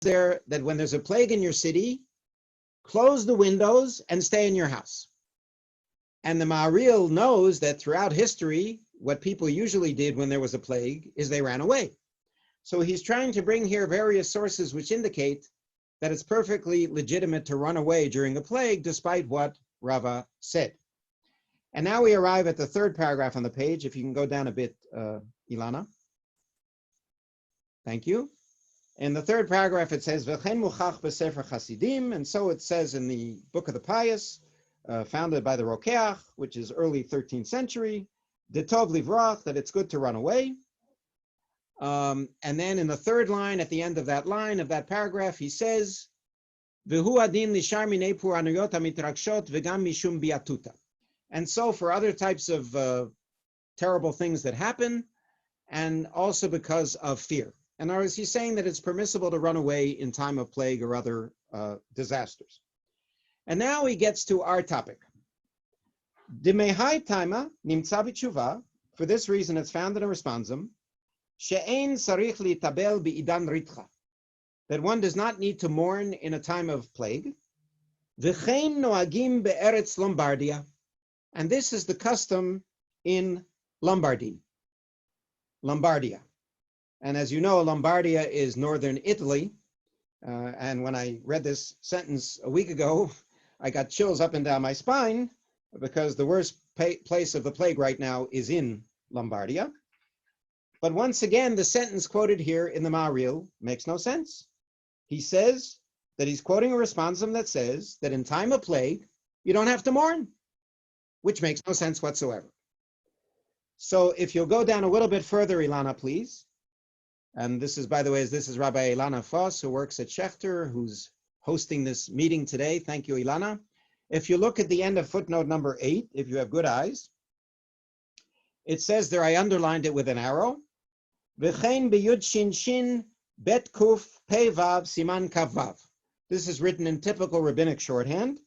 there that when there's a plague in your city, close the windows and stay in your house. And the Ma'aril knows that throughout history, what people usually did when there was a plague is they ran away. So he's trying to bring here various sources which indicate that it's perfectly legitimate to run away during a plague, despite what Rava said. And now we arrive at the third paragraph on the page. If you can go down a bit, Ilana. Thank you. In the third paragraph, it says, V'chen muchach b'sefer Chasidim, and so it says in the Book of the Pious, founded by the Rokeach, which is early 13th century, Detov livrach, that it's good to run away. And then in the third line, at the end of that paragraph, he says, V'hu adin nishar minei puranuyot hamitrakshot v'gam mishum biatuta. And so for other types of terrible things that happen, and also because of fear. In other words, he's saying that it's permissible to run away in time of plague or other disasters. And now he gets to our topic. Dimehai taima nimtza b'tshuva. For this reason, it's found in a responsum. She'ein sarich litabel bi'idan ritcha. That one does not need to mourn in a time of plague. V'chein noagim be'eretz Lombardia. And this is the custom in Lombardia. And as you know, Lombardia is northern Italy. And when I read this sentence a week ago, I got chills up and down my spine because the worst place of the plague right now is in Lombardia. But once again, the sentence quoted here in the Ma'aril makes no sense. He says that he's quoting a responsum that says that in time of plague, you don't have to mourn, which makes no sense whatsoever. So if you'll go down a little bit further, Ilana, please. And this is, by the way, this is Rabbi Ilana Foss, who works at Schechter, who's hosting this meeting today. Thank you, Ilana. If you look at the end of footnote number 8, if you have good eyes, it says there, I underlined it with an arrow, V'chein b'yud shin shin bet kuf pei vav siman kav vav. This is written in typical rabbinic shorthand,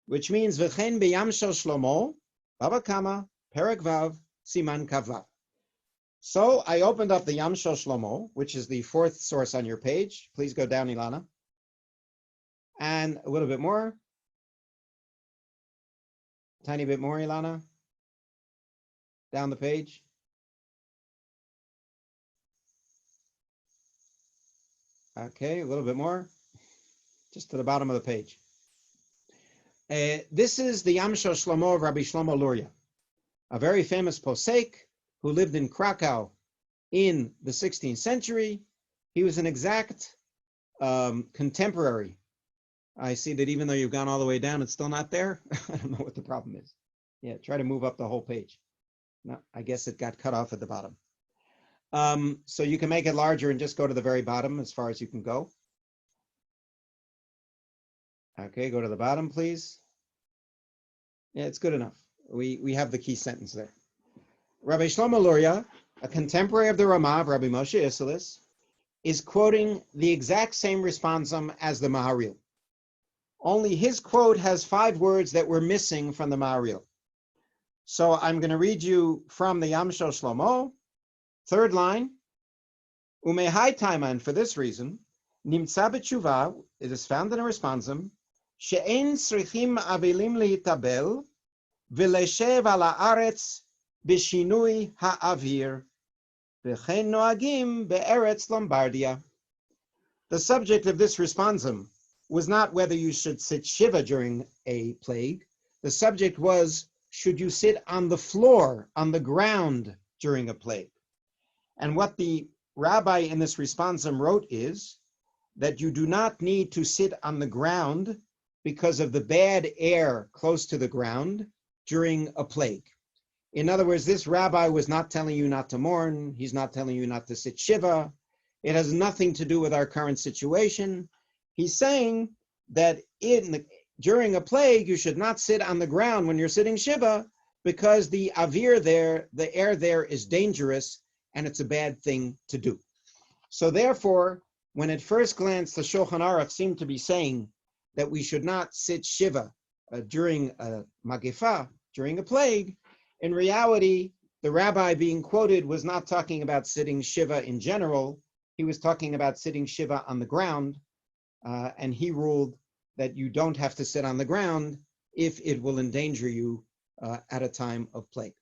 which means V'chein b'yam shel Shlomo, Baba Kama, Perek Vav, Siman Kav Vav. So I opened up the Yam Shel Shlomo, which is the fourth source on your page. Please go down, Ilana. And a little bit more. Tiny bit more, Ilana. Down the page. Okay, a little bit more. Just to the bottom of the page. This is the Yam Shel Shlomo of Rabbi Shlomo Luria, a very famous posek who lived in Krakow in the 16th century. He was an exact contemporary. I see that even though you've gone all the way down, it's still not there. I don't know what the problem is. Yeah, try to move up the whole page. No, I guess it got cut off at the bottom. So you can make it larger and just go to the very bottom as far as you can go. Okay, go to the bottom, please. Yeah, it's good enough. We have the key sentence there. Rabbi Shlomo Luria, a contemporary of the Ramah of Rabbi Moshe Isserles, is quoting the exact same responsum as the Maharil. Only his quote has 5 words that were missing from the Maharil. So I'm going to read you from the Yam Shel Shlomo, third line. Umehai taima, and for this reason, nimtza b'tshuva, it is found in a responsum, she'en srichim avilim lihitabel, v'leshev ala haaretz b'shinui ha'avir, v'chen noagim be'eretz Lombardia. The subject of this responsum was not whether you should sit shiva during a plague. The subject was, should you sit on the floor, on the ground during a plague? And what the rabbi in this responsum wrote is that you do not need to sit on the ground because of the bad air close to the ground during a plague. In other words, this rabbi was not telling you not to mourn. He's not telling you not to sit shiva. It has nothing to do with our current situation. He's saying that during a plague, you should not sit on the ground when you're sitting shiva because the avir there, the air there is dangerous and it's a bad thing to do. So therefore, when at first glance, the Shulchan Aruch seemed to be saying that we should not sit shiva during a magifa, during a plague, in reality, the rabbi being quoted was not talking about sitting shiva in general, he was talking about sitting Shiva on the ground, and he ruled that you don't have to sit on the ground if it will endanger you at a time of plague.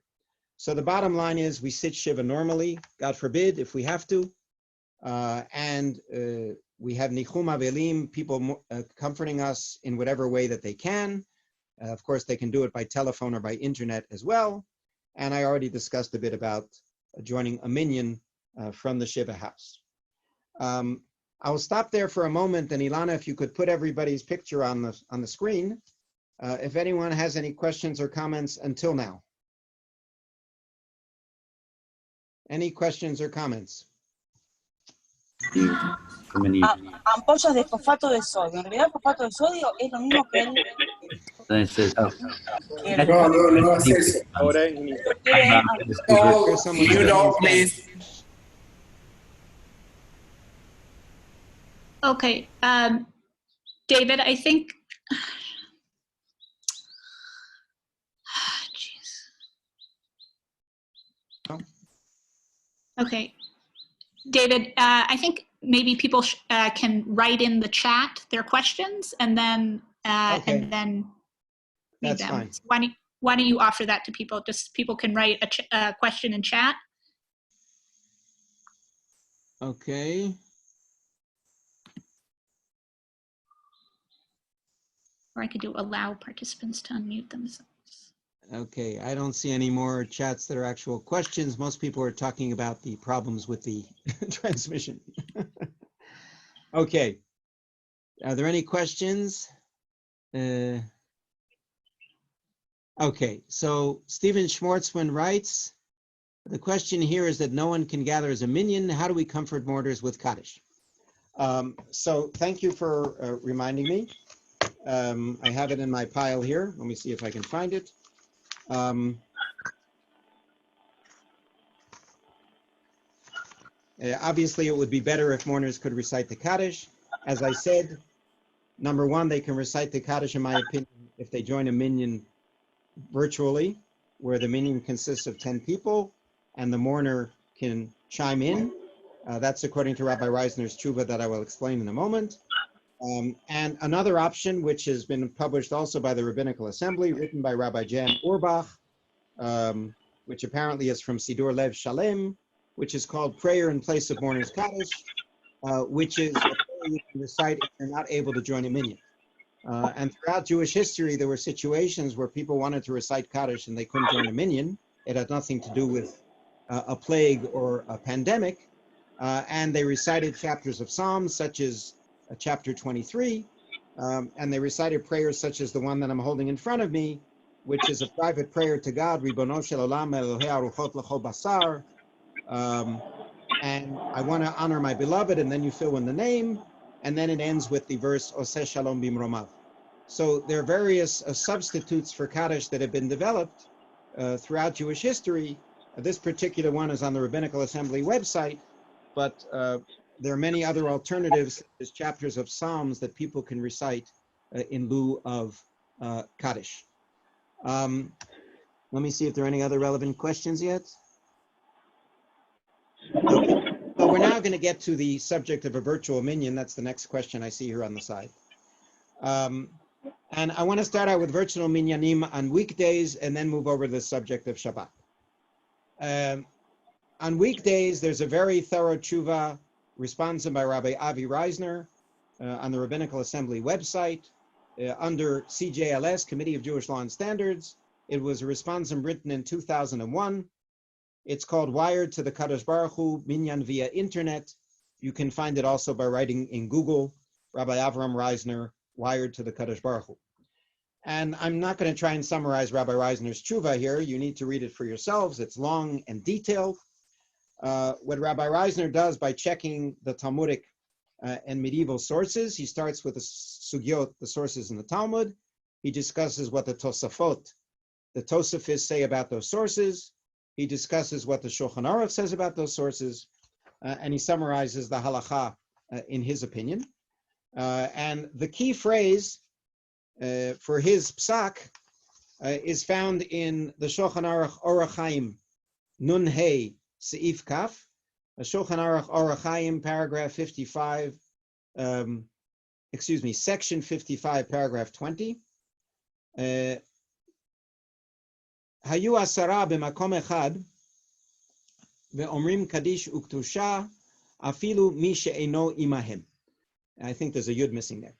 So the bottom line is we sit Shiva normally, God forbid, if we have to, and we have Nichum Avelim, people comforting us in whatever way that they can. Of course, they can do it by telephone or by internet as well. And I already discussed a bit about joining a minyan from the Shiva house. I will stop there for a moment, and Ilana, if you could put everybody's picture on the screen, if anyone has any questions or comments until now. Any questions or comments? Ampollas de fosfato de sodio. En realidad, el fosfato de sodio es lo mismo que el... No hace eso. Ahora en inicio. Please. Okay, David, I think, okay, David, I think maybe people can write in the chat their questions and then read That's them. fine. So why don't you offer that to people? Just people can write a question in chat. Okay. Or I could do allow participants to unmute themselves. Okay, I don't see any more chats that are actual questions. Most people are talking about the problems with the transmission. Okay, are there any questions? Okay, so Stephen Schwartzman writes, the question here is that no one can gather as a minyan. How do we comfort mourners with Kaddish? So thank you for reminding me. I have it in my pile here. Let me see if I can find it. Obviously, it would be better if mourners could recite the Kaddish. As I said, number one, they can recite the Kaddish, in my opinion, if they join a minyan virtually, where the minyan consists of 10 people, and the mourner can chime in. That's according to Rabbi Reisner's tshuva that I will explain in a moment. And another option, which has been published also by the Rabbinical Assembly, written by Rabbi Jan Urbach, which apparently is from Sidur Lev Shalem, which is called Prayer in Place of Mourners Kaddish, which is a prayer you can recite if you're not able to join a minyan. And throughout Jewish history, there were situations where people wanted to recite Kaddish and they couldn't join a minyan. It had nothing to do with a plague or a pandemic. And they recited chapters of Psalms, such as chapter 23, and they recited prayers such as the one that I'm holding in front of me, which is a private prayer to God, Ribono shel olam Elohei aruchot l'chol basar, and I want to honor my beloved, and then you fill in the name, and then it ends with the verse, Oseh shalom bimromav. So there are various substitutes for Kaddish that have been developed throughout Jewish history. This particular one is on the Rabbinical Assembly website, but there are many other alternatives, as chapters of Psalms that people can recite in lieu of Kaddish. Let me see if there are any other relevant questions yet. Okay. So we're now going to get to the subject of a virtual minyan. That's the next question I see here on the side. And I want to start out with virtual minyanim on weekdays and then move over to the subject of Shabbat. On weekdays, there's a very thorough tshuva responsum by Rabbi Avi Reisner on the Rabbinical Assembly website under CJLS, Committee of Jewish Law and Standards. It was a responsum written in 2001. It's called Wired to the Kadosh Baruch Hu, Minyan via Internet. You can find it also by writing in Google, Rabbi Avram Reisner, Wired to the Kadosh Baruch Hu. And I'm not going to try and summarize Rabbi Reisner's tshuva here. You need to read it for yourselves. It's long and detailed. What Rabbi Reisner does by checking the Talmudic and medieval sources, he starts with the sugyot, the sources in the Talmud. He discusses what the Tosafot, the Tosafists say about those sources. He discusses what the Shulchan Aruch says about those sources, and he summarizes the halacha in his opinion. And the key phrase for his psak is found in the Shulchan Aruch Orach Chaim Nun Hey Seif Kaf, Shulchan Aruch Orach Chaim, paragraph 55, section 55, paragraph 20. Hayu asara b'makom echad ve'omrim kadish uktusha afilu mi she'eno imahem. I think there's a yud missing there.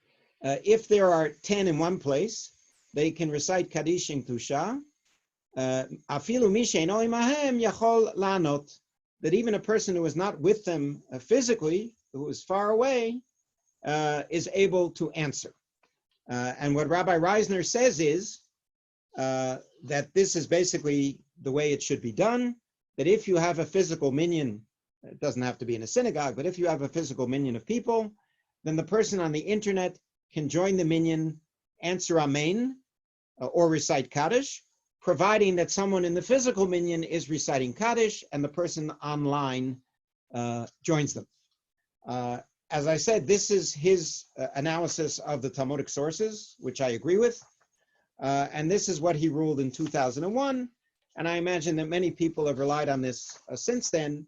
If there are 10 in one place, they can recite Kaddish and Tusha. Afilu mi she'eno imahem yachol lanot. That even a person who is not with them physically, who is far away, is able to answer. And what Rabbi Reisner says is that this is basically the way it should be done, that if you have a physical minyan, it doesn't have to be in a synagogue, but if you have a physical minyan of people, then the person on the internet can join the minyan, answer Amen, or recite Kaddish, providing that someone in the physical minyan is reciting Kaddish and the person online joins them. As I said, this is his analysis of the Talmudic sources, which I agree with. And this is what he ruled in 2001. And I imagine that many people have relied on this since then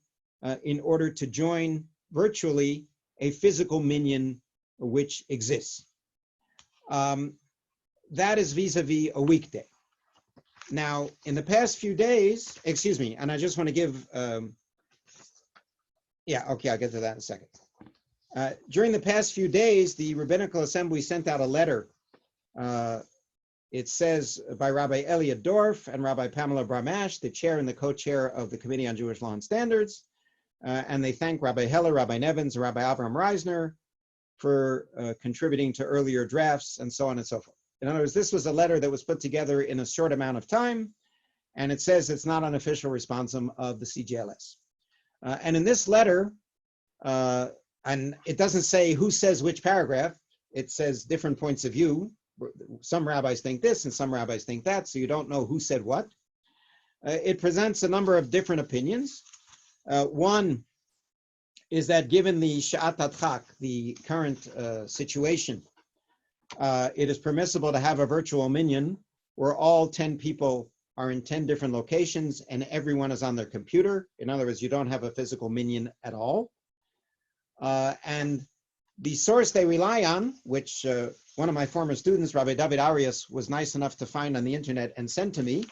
in order to join virtually a physical minyan which exists. That is vis-a-vis a weekday. Now, in the past few days, and I just want to give, I'll get to that in a second. During the past few days, the Rabbinical Assembly sent out a letter. It says by Rabbi Elliot Dorff and Rabbi Pamela Bramash, the chair and the co-chair of the Committee on Jewish Law and Standards. And they thank Rabbi Heller, Rabbi Nevins, and Rabbi Avram Reisner for contributing to earlier drafts and so on and so forth. In other words, this was a letter that was put together in a short amount of time, and it says it's not an official responsum of the CJLS. And in this letter, and it doesn't say who says which paragraph, it says different points of view. Some rabbis think this and some rabbis think that, so you don't know who said what. It presents a number of different opinions. One is that given the Sha'at Adchak, the current situation, it is permissible to have a virtual minyan where all 10 people are in 10 different locations and everyone is on their computer. In other words, you don't have a physical minyan at all. And the source they rely on, which one of my former students, Rabbi David Arias, was nice enough to find on the internet and send to me,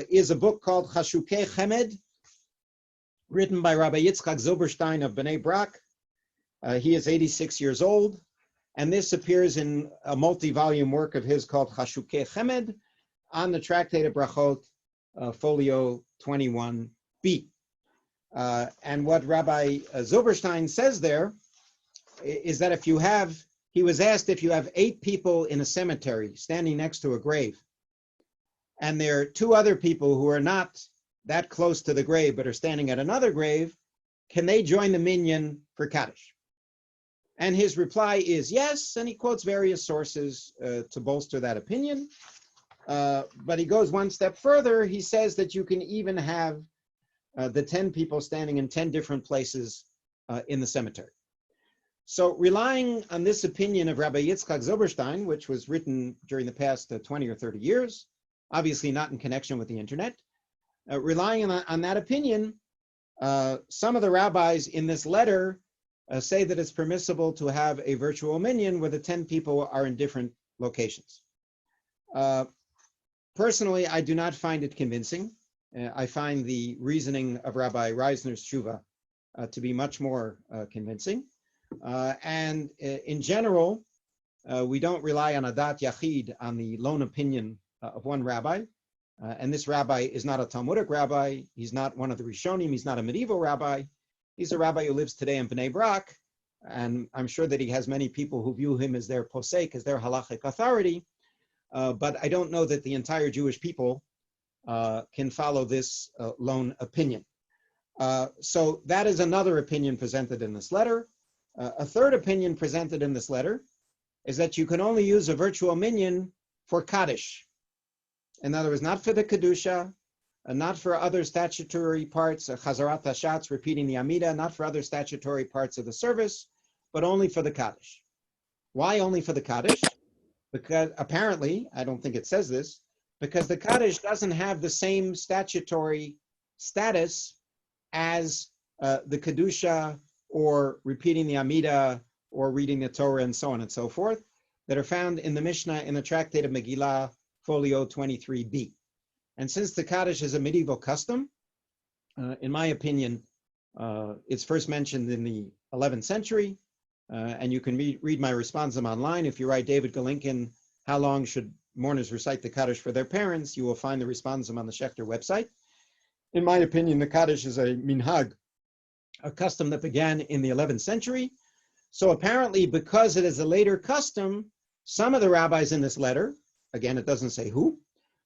is a book called Chashukei Chemed, written by Rabbi Yitzchak Zilberstein of Bnei Brak. He is 86 years old, and this appears in a multi-volume work of his called Chashukei Chemed on the Tractate of Brachot, folio 21b. And what Rabbi Zilberstein says there is that if you have, he was asked if you have 8 people in a cemetery standing next to a grave, and there are 2 other people who are not that close to the grave but are standing at another grave, can they join the minyan for Kaddish? And his reply is yes, and he quotes various sources to bolster that opinion. But he goes one step further. He says that you can even have the 10 people standing in 10 different places in the cemetery. So relying on this opinion of Rabbi Yitzchak Zilberstein, which was written during the past 20 or 30 years, obviously not in connection with the internet, relying on that opinion, some of the rabbis in this letter say that it's permissible to have a virtual minyan where the 10 people are in different locations. Personally, I do not find it convincing. I find the reasoning of Rabbi Reisner's tshuva to be much more convincing. And in general, we don't rely on adat yachid, on the lone opinion of one rabbi. And this rabbi is not a Talmudic rabbi. He's not one of the Rishonim. He's not a medieval rabbi. He's a rabbi who lives today in Bnei Brak. And I'm sure that he has many people who view him as their posek, as their halachic authority. But I don't know that the entire Jewish people can follow this lone opinion. So that is another opinion presented in this letter. A third opinion presented in this letter is that you can only use a virtual minyan for Kaddish. In other words, not for the Kedusha, not for other statutory parts, Chazarat Hashatz, repeating the Amida, not for other statutory parts of the service, but only for the Kaddish. Why only for the Kaddish? Because apparently, I don't think it says this, because the Kaddish doesn't have the same statutory status as the Kedusha or repeating the Amidah or reading the Torah and so on and so forth that are found in the Mishnah in the Tractate of Megillah, folio 23b. And since the Kaddish is a medieval custom, in my opinion, it's first mentioned in the 11th century, and you can read my responsum online. If you write David Golinkin, how long should mourners recite the Kaddish for their parents, you will find the responsum on the Schechter website. In my opinion, the Kaddish is a minhag, a custom that began in the 11th century. So apparently, because it is a later custom, some of the rabbis in this letter, again, it doesn't say who,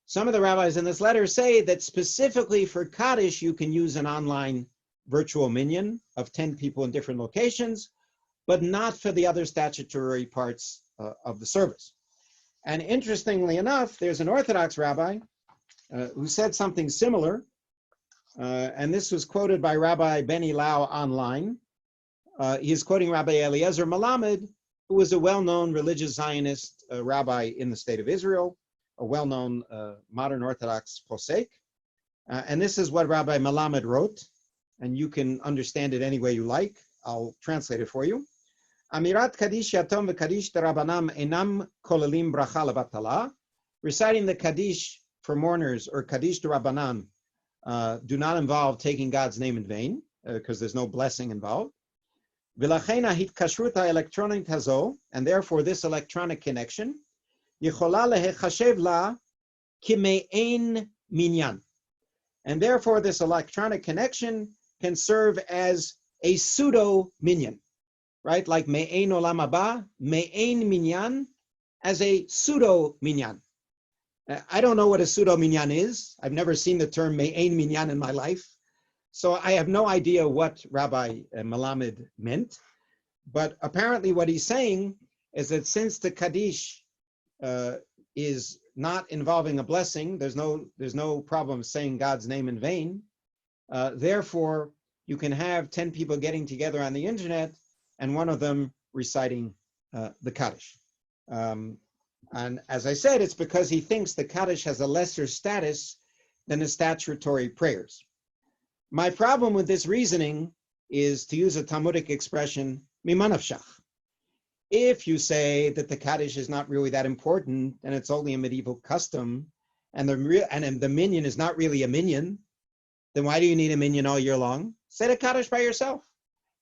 some of the rabbis in this letter say that specifically for Kaddish, you can use an online virtual minyan of 10 people in different locations, but not for the other statutory parts of the service. And interestingly enough, there's an Orthodox rabbi who said something similar, and this was quoted by Rabbi Benny Lau online. He is quoting Rabbi Eliezer Melamed, who was a well-known religious Zionist rabbi in the state of Israel, a well-known modern Orthodox posek. And this is what Rabbi Melamed wrote, and you can understand it any way you like. I'll translate it for you. Amirat Kaddish Yatom v'Kaddish Derabanam enam kolelim bracha lebatala. Reciting the Kaddish for mourners or Kaddish Derabanan do not involve taking God's name in vain, because there's no blessing involved. V'lachena hitkashruta electronic hazo, and therefore this electronic connection, yichola lehechashev la kime'ein minyan. And therefore this electronic connection can serve as a pseudo minyan, right? Like me'ein olam haba, me'ein minyan, as a pseudo minyan. I don't know what a pseudo minyan is. I've never seen the term me'ein minyan in my life. So I have no idea what Rabbi Melamed meant. But apparently what he's saying is that since the Kaddish is not involving a blessing, there's no problem saying God's name in vain. Therefore, you can have 10 people getting together on the internet and one of them reciting the Kaddish. And as I said, it's because he thinks the Kaddish has a lesser status than the statutory prayers. My problem with this reasoning is, to use a Talmudic expression, mimanavshach. If you say that the Kaddish is not really that important and it's only a medieval custom, and the minyan is not really a minyan, then why do you need a minyan all year long? Say the Kaddish by yourself.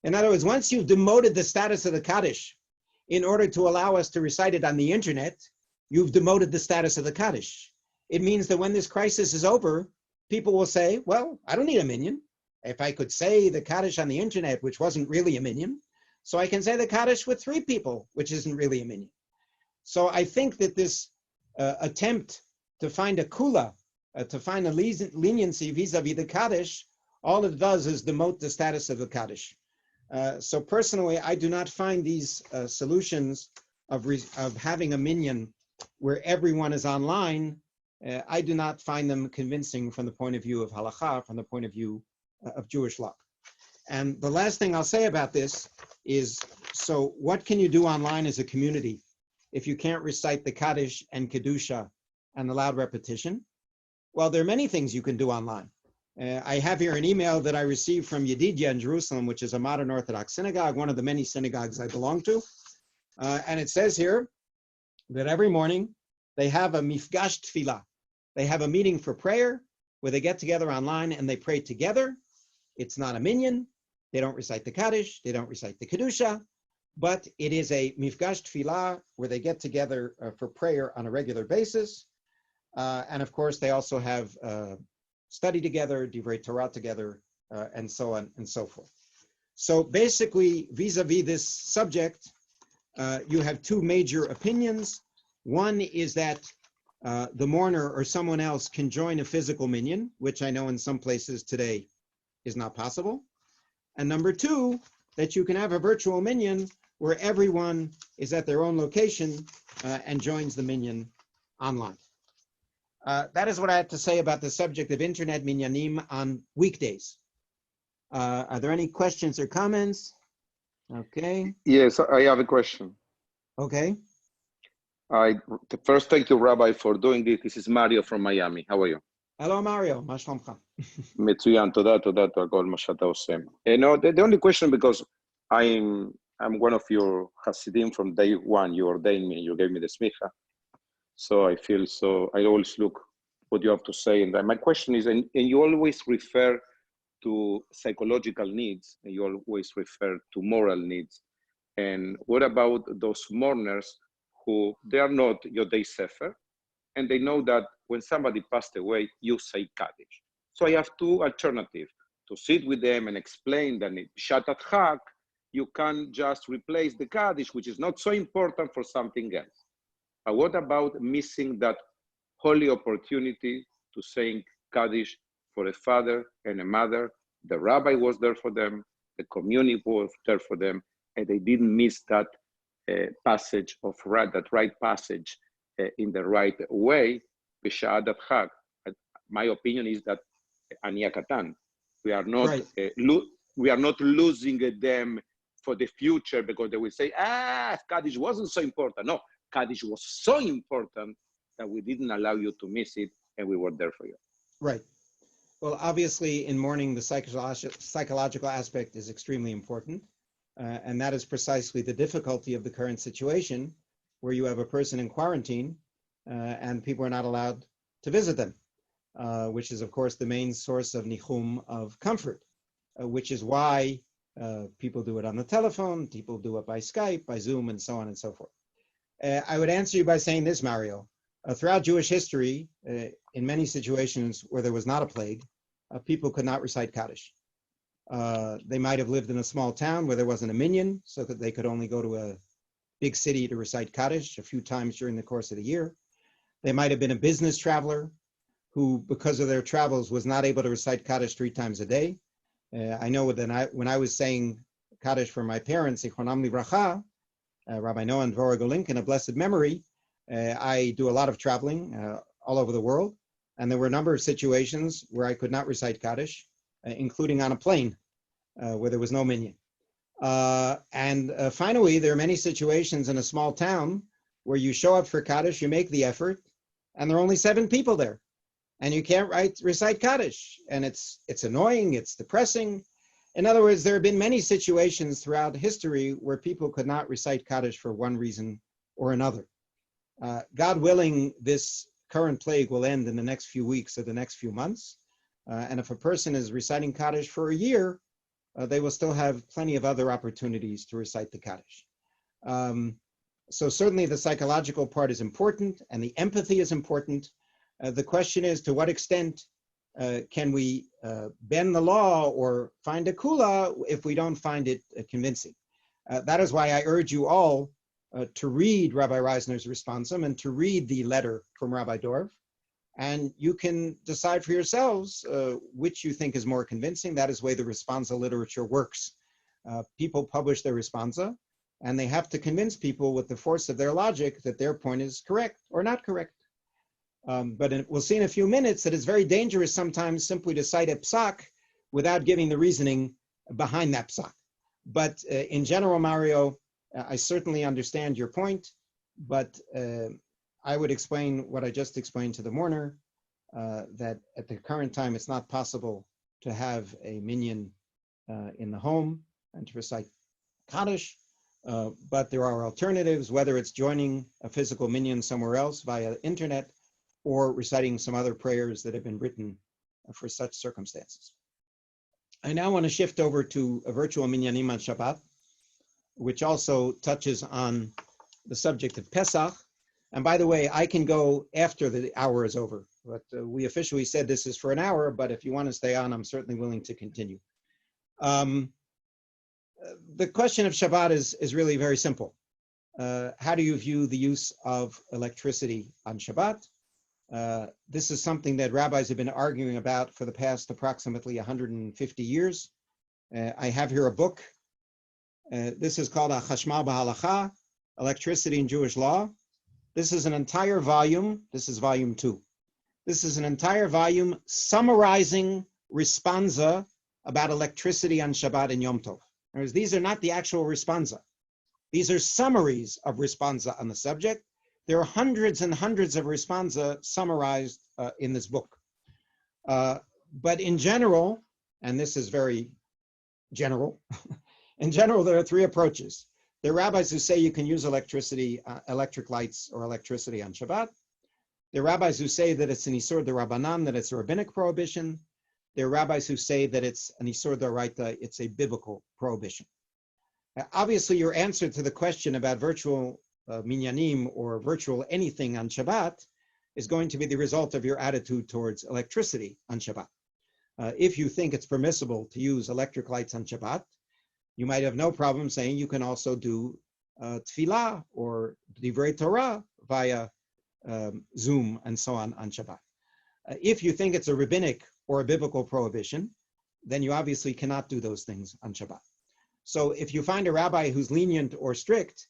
In other words, once you've demoted the status of the Kaddish in order to allow us to recite it on the internet, you've demoted the status of the Kaddish. It means that when this crisis is over, people will say, well, I don't need a minyan. If I could say the Kaddish on the internet, which wasn't really a minyan, so I can say the Kaddish with 3 people, which isn't really a minyan. So I think that this attempt to find a kula, to find a leniency vis-a-vis the Kaddish, all it does is demote the status of the Kaddish. So personally, I do not find these solutions of having a minyan where everyone is online, I do not find them convincing from the point of view of halakha, from the point of view of Jewish law. And the last thing I'll say about this is, so what can you do online as a community if you can't recite the Kaddish and Kedusha and the loud repetition? Well, there are many things you can do online. I have here an email that I received from Yedidia in Jerusalem, which is a modern Orthodox synagogue, one of the many synagogues I belong to. And it says here that every morning they have a mifgash tefillah. They have a meeting for prayer where they get together online and they pray together. It's not a minyan. They don't recite the Kaddish. They don't recite the Kedusha. But it is a mifgash tefillah where they get together for prayer on a regular basis. And of course, they also have study together, divrei Torah together, and so on and so forth. So basically, vis-a-vis this subject, you have 2 major opinions. One is that the mourner or someone else can join a physical minyan, which I know in some places today is not possible. And number 2, that you can have a virtual minyan where everyone is at their own location and joins the minyan online. That is what I have to say about the subject of internet minyanim on weekdays. Are there any questions or comments? Okay. Yes, I have a question. Okay. First, thank you, Rabbi, for doing this. This is Mario from Miami. How are you? Hello, Mario. מה שלומך? מצוין, תודה על כל מה שאתה עושה. No, the only question, because I'm one of your Hasidim from day one. You ordained me, you gave me the smicha. So I feel I always look what you have to say. And my question is, and you always refer to psychological needs, and you always refer to moral needs. And what about those mourners who, they are not Yodei Sefer, and they know that when somebody passed away, you say Kaddish. So I have two alternatives: to sit with them and explain that in Shatat Chak, you can just replace the Kaddish, which is not so important, for something else. But what about missing that holy opportunity to saying Kaddish for a father and a mother? The rabbi was there for them, the community was there for them, and they didn't miss that passage of that right passage in the right way. B'sha'adat Chag. My opinion is that Ani Katan, we are not losing them for the future because they will say, Kaddish wasn't so important. No, Kaddish was so important that we didn't allow you to miss it, and we were there for you. Right. Well, obviously, in mourning, the psychological aspect is extremely important. And that is precisely the difficulty of the current situation, where you have a person in quarantine and people are not allowed to visit them, which is, of course, the main source of nichum, of comfort, which is why people do it on the telephone, people do it by Skype, by Zoom, and so on and so forth. I would answer you by saying this, Mario. Throughout Jewish history, in many situations where there was not a plague, people could not recite Kaddish. They might have lived in a small town where there wasn't a minyan, so that they could only go to a big city to recite Kaddish a few times during the course of the year. They might have been a business traveler who, because of their travels, was not able to recite Kaddish 3 times a day. I know that when I was saying Kaddish for my parents, Zichronam Livracha, Rabbi Noah and Dvorah Golinkin, a blessed memory, I do a lot of traveling all over the world, and there were a number of situations where I could not recite Kaddish, including on a plane where there was no minyan. And finally, there are many situations in a small town where you show up for Kaddish, you make the effort, and there are only 7 people there, and you can't recite Kaddish, and it's annoying, it's depressing. In other words, there have been many situations throughout history where people could not recite Kaddish for one reason or another. God willing, this current plague will end in the next few weeks or the next few months. And if a person is reciting Kaddish for a year, they will still have plenty of other opportunities to recite the Kaddish. So certainly the psychological part is important and the empathy is important. The question is, to what extent can we bend the law or find a kula if we don't find it convincing? That is why I urge you all to read Rabbi Reisner's responsum and to read the letter from Rabbi Dorf. And you can decide for yourselves which you think is more convincing. That is the way the responsa literature works. People publish their responsa, and they have to convince people with the force of their logic that their point is correct or not correct. But we'll see in a few minutes that it's very dangerous sometimes simply to cite a psak without giving the reasoning behind that psak. But in general, Mario, I certainly understand your point, but I would explain what I just explained to the mourner, that at the current time, it's not possible to have a minyan in the home and to recite Kaddish, but there are alternatives, whether it's joining a physical minyan somewhere else via internet or reciting some other prayers that have been written for such circumstances. I now want to shift over to a virtual minyanim on Shabbat, which also touches on the subject of Pesach. And by the way, I can go after the hour is over, but we officially said this is for an hour, but if you want to stay on, I'm certainly willing to continue. The question of Shabbat is really very simple. How do you view the use of electricity on Shabbat? This is something that rabbis have been arguing about for the past approximately 150 years. I have here a book. This is called Chashmal B'Halacha, Electricity in Jewish Law. This is an entire volume. This is volume 2. This is an entire volume summarizing responsa about electricity on Shabbat and Yom Tov. Whereas these are not the actual responsa. These are summaries of responsa on the subject. There are hundreds and hundreds of responsa summarized in this book. But in general, and this is very general, in general, there are three approaches. There are rabbis who say you can use electricity, electric lights or electricity on Shabbat. There are rabbis who say that it's an Isur d'Rabbanan, that it's a rabbinic prohibition. There are rabbis who say that it's an Isur d'Oraita, it's a biblical prohibition. Obviously, your answer to the question about virtual minyanim or virtual anything on Shabbat is going to be the result of your attitude towards electricity on Shabbat. If you think it's permissible to use electric lights on Shabbat, you might have no problem saying you can also do tefillah or divrei Torah via Zoom and so on Shabbat. If you think it's a rabbinic or a biblical prohibition, then you obviously cannot do those things on Shabbat. So if you find a rabbi who's lenient or strict,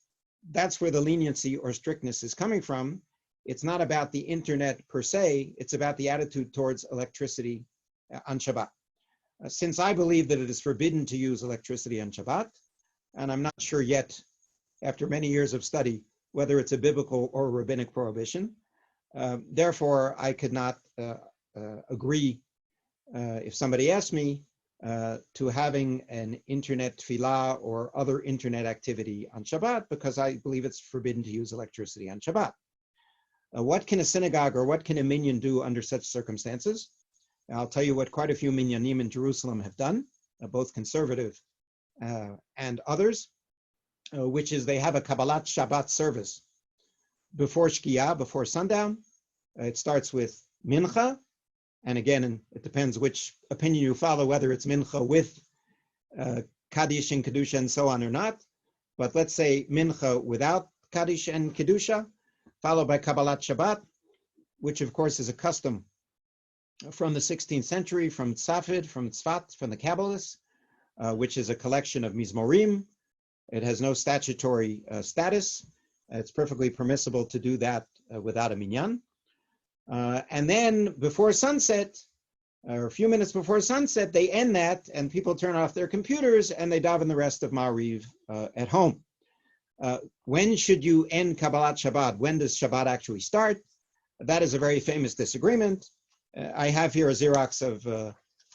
that's where the leniency or strictness is coming from. It's not about the internet per se, it's about the attitude towards electricity on Shabbat. Since I believe that it is forbidden to use electricity on Shabbat, and I'm not sure yet, after many years of study, whether it's a biblical or rabbinic prohibition, therefore I could not agree, if somebody asked me, to having an internet tefillah or other internet activity on Shabbat, because I believe it's forbidden to use electricity on Shabbat. What can a synagogue or what can a minyan do under such circumstances? I'll tell you what quite a few minyanim in Jerusalem have done, both conservative and others, which is they have a Kabbalat Shabbat service before Shkia, before sundown. It starts with Mincha, and again, it depends which opinion you follow, whether it's Mincha with Kaddish and Kedusha and so on or not. But let's say Mincha without Kaddish and Kedusha, followed by Kabbalat Shabbat, which of course is a custom from the 16th century, from Tzafid, from Tzfat, from the Kabbalists, which is a collection of Mizmorim. It has no statutory status. It's perfectly permissible to do that without a minyan. And then before sunset, or a few minutes before sunset, they end that and people turn off their computers and they daven the rest of Ma'ariv at home. When should you end Kabbalat Shabbat? When does Shabbat actually start? That is a very famous disagreement. I have here a Xerox of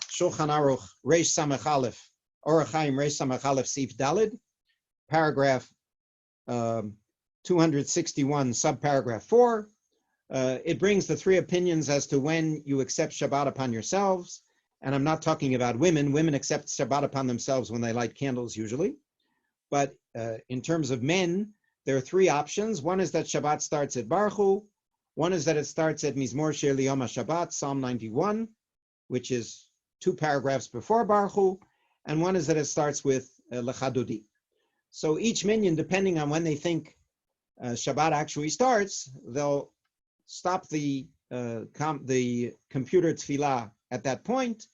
Shulchan Aruch Reish Samech Aleph, Orach Chaim Reish Samech Aleph Sif Dalid, paragraph 261, subparagraph 4. It brings the three opinions as to when you accept Shabbat upon yourselves. And I'm not talking about women. Women accept Shabbat upon themselves when they light candles usually. But in terms of men, there are three options. One is that Shabbat starts at Baruch Hu. One is that it starts at Mizmor Shir Liyom HaShabbat, Psalm 91, which is 2 paragraphs before Baruch Hu. And one is that it starts with Lecha Dodi. So each minyan, depending on when they think Shabbat actually starts, they'll stop the computer tefillah at that point,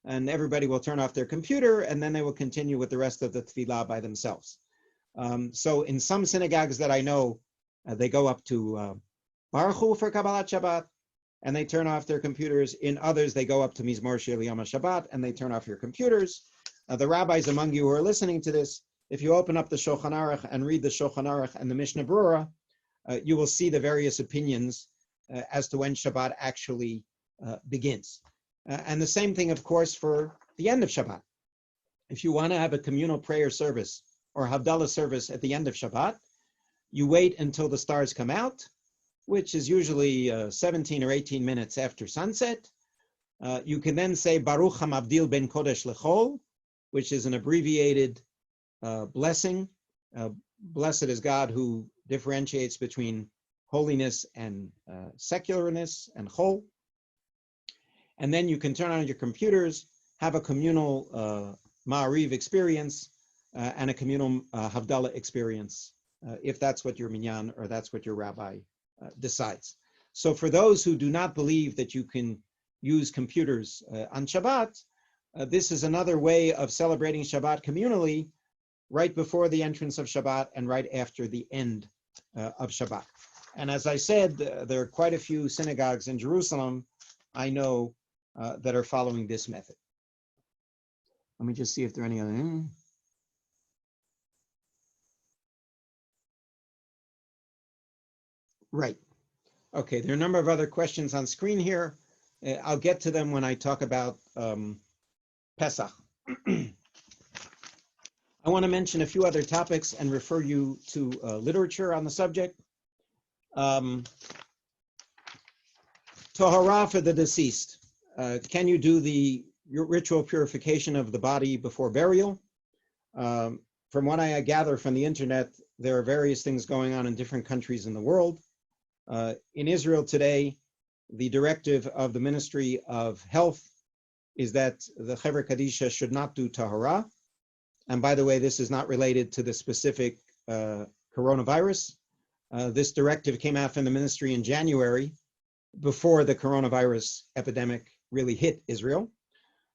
and everybody will turn off their computer, and then they will continue with the rest of the tefillah by themselves. So in some synagogues that I know, they go up to Baruch Hu for Kabbalat Shabbat, and they turn off their computers. In others, they go up to Mizmor Shir Liyom HaShabbat, and they turn off your computers. The rabbis among you who are listening to this, if you open up the Shulchan Aruch and read the Shulchan Aruch and the Mishnah Berurah, you will see the various opinions as to when Shabbat actually begins. And the same thing, of course, for the end of Shabbat. If you want to have a communal prayer service or Havdalah service at the end of Shabbat, you wait until the stars come out, which is usually 17 or 18 minutes after sunset. You can then say Baruch HaMavdil Ben Kodesh Lechol, which is an abbreviated blessing. Blessed is God who differentiates between holiness and secularness and chol. And then you can turn on your computers, have a communal Ma'ariv experience and a communal Havdalah experience, if that's what your minyan or that's what your rabbi decides. So for those who do not believe that you can use computers on Shabbat, this is another way of celebrating Shabbat communally right before the entrance of Shabbat and right after the end of Shabbat. And as I said, there are quite a few synagogues in Jerusalem I know that are following this method. Let me just see if there are any other. Right. Okay, there are a number of other questions on screen here. I'll get to them when I talk about Pesach. I want to mention a few other topics and refer you to literature on the subject. Tahara for the deceased. Can you do the ritual purification of the body before burial? From what I gather from the internet, there are various things going on in different countries in the world. In Israel today, the directive of the Ministry of Health is that the Chevra Kadisha should not do Tahara. And by the way, this is not related to the specific coronavirus. This directive came out from the ministry in January, before the coronavirus epidemic really hit Israel.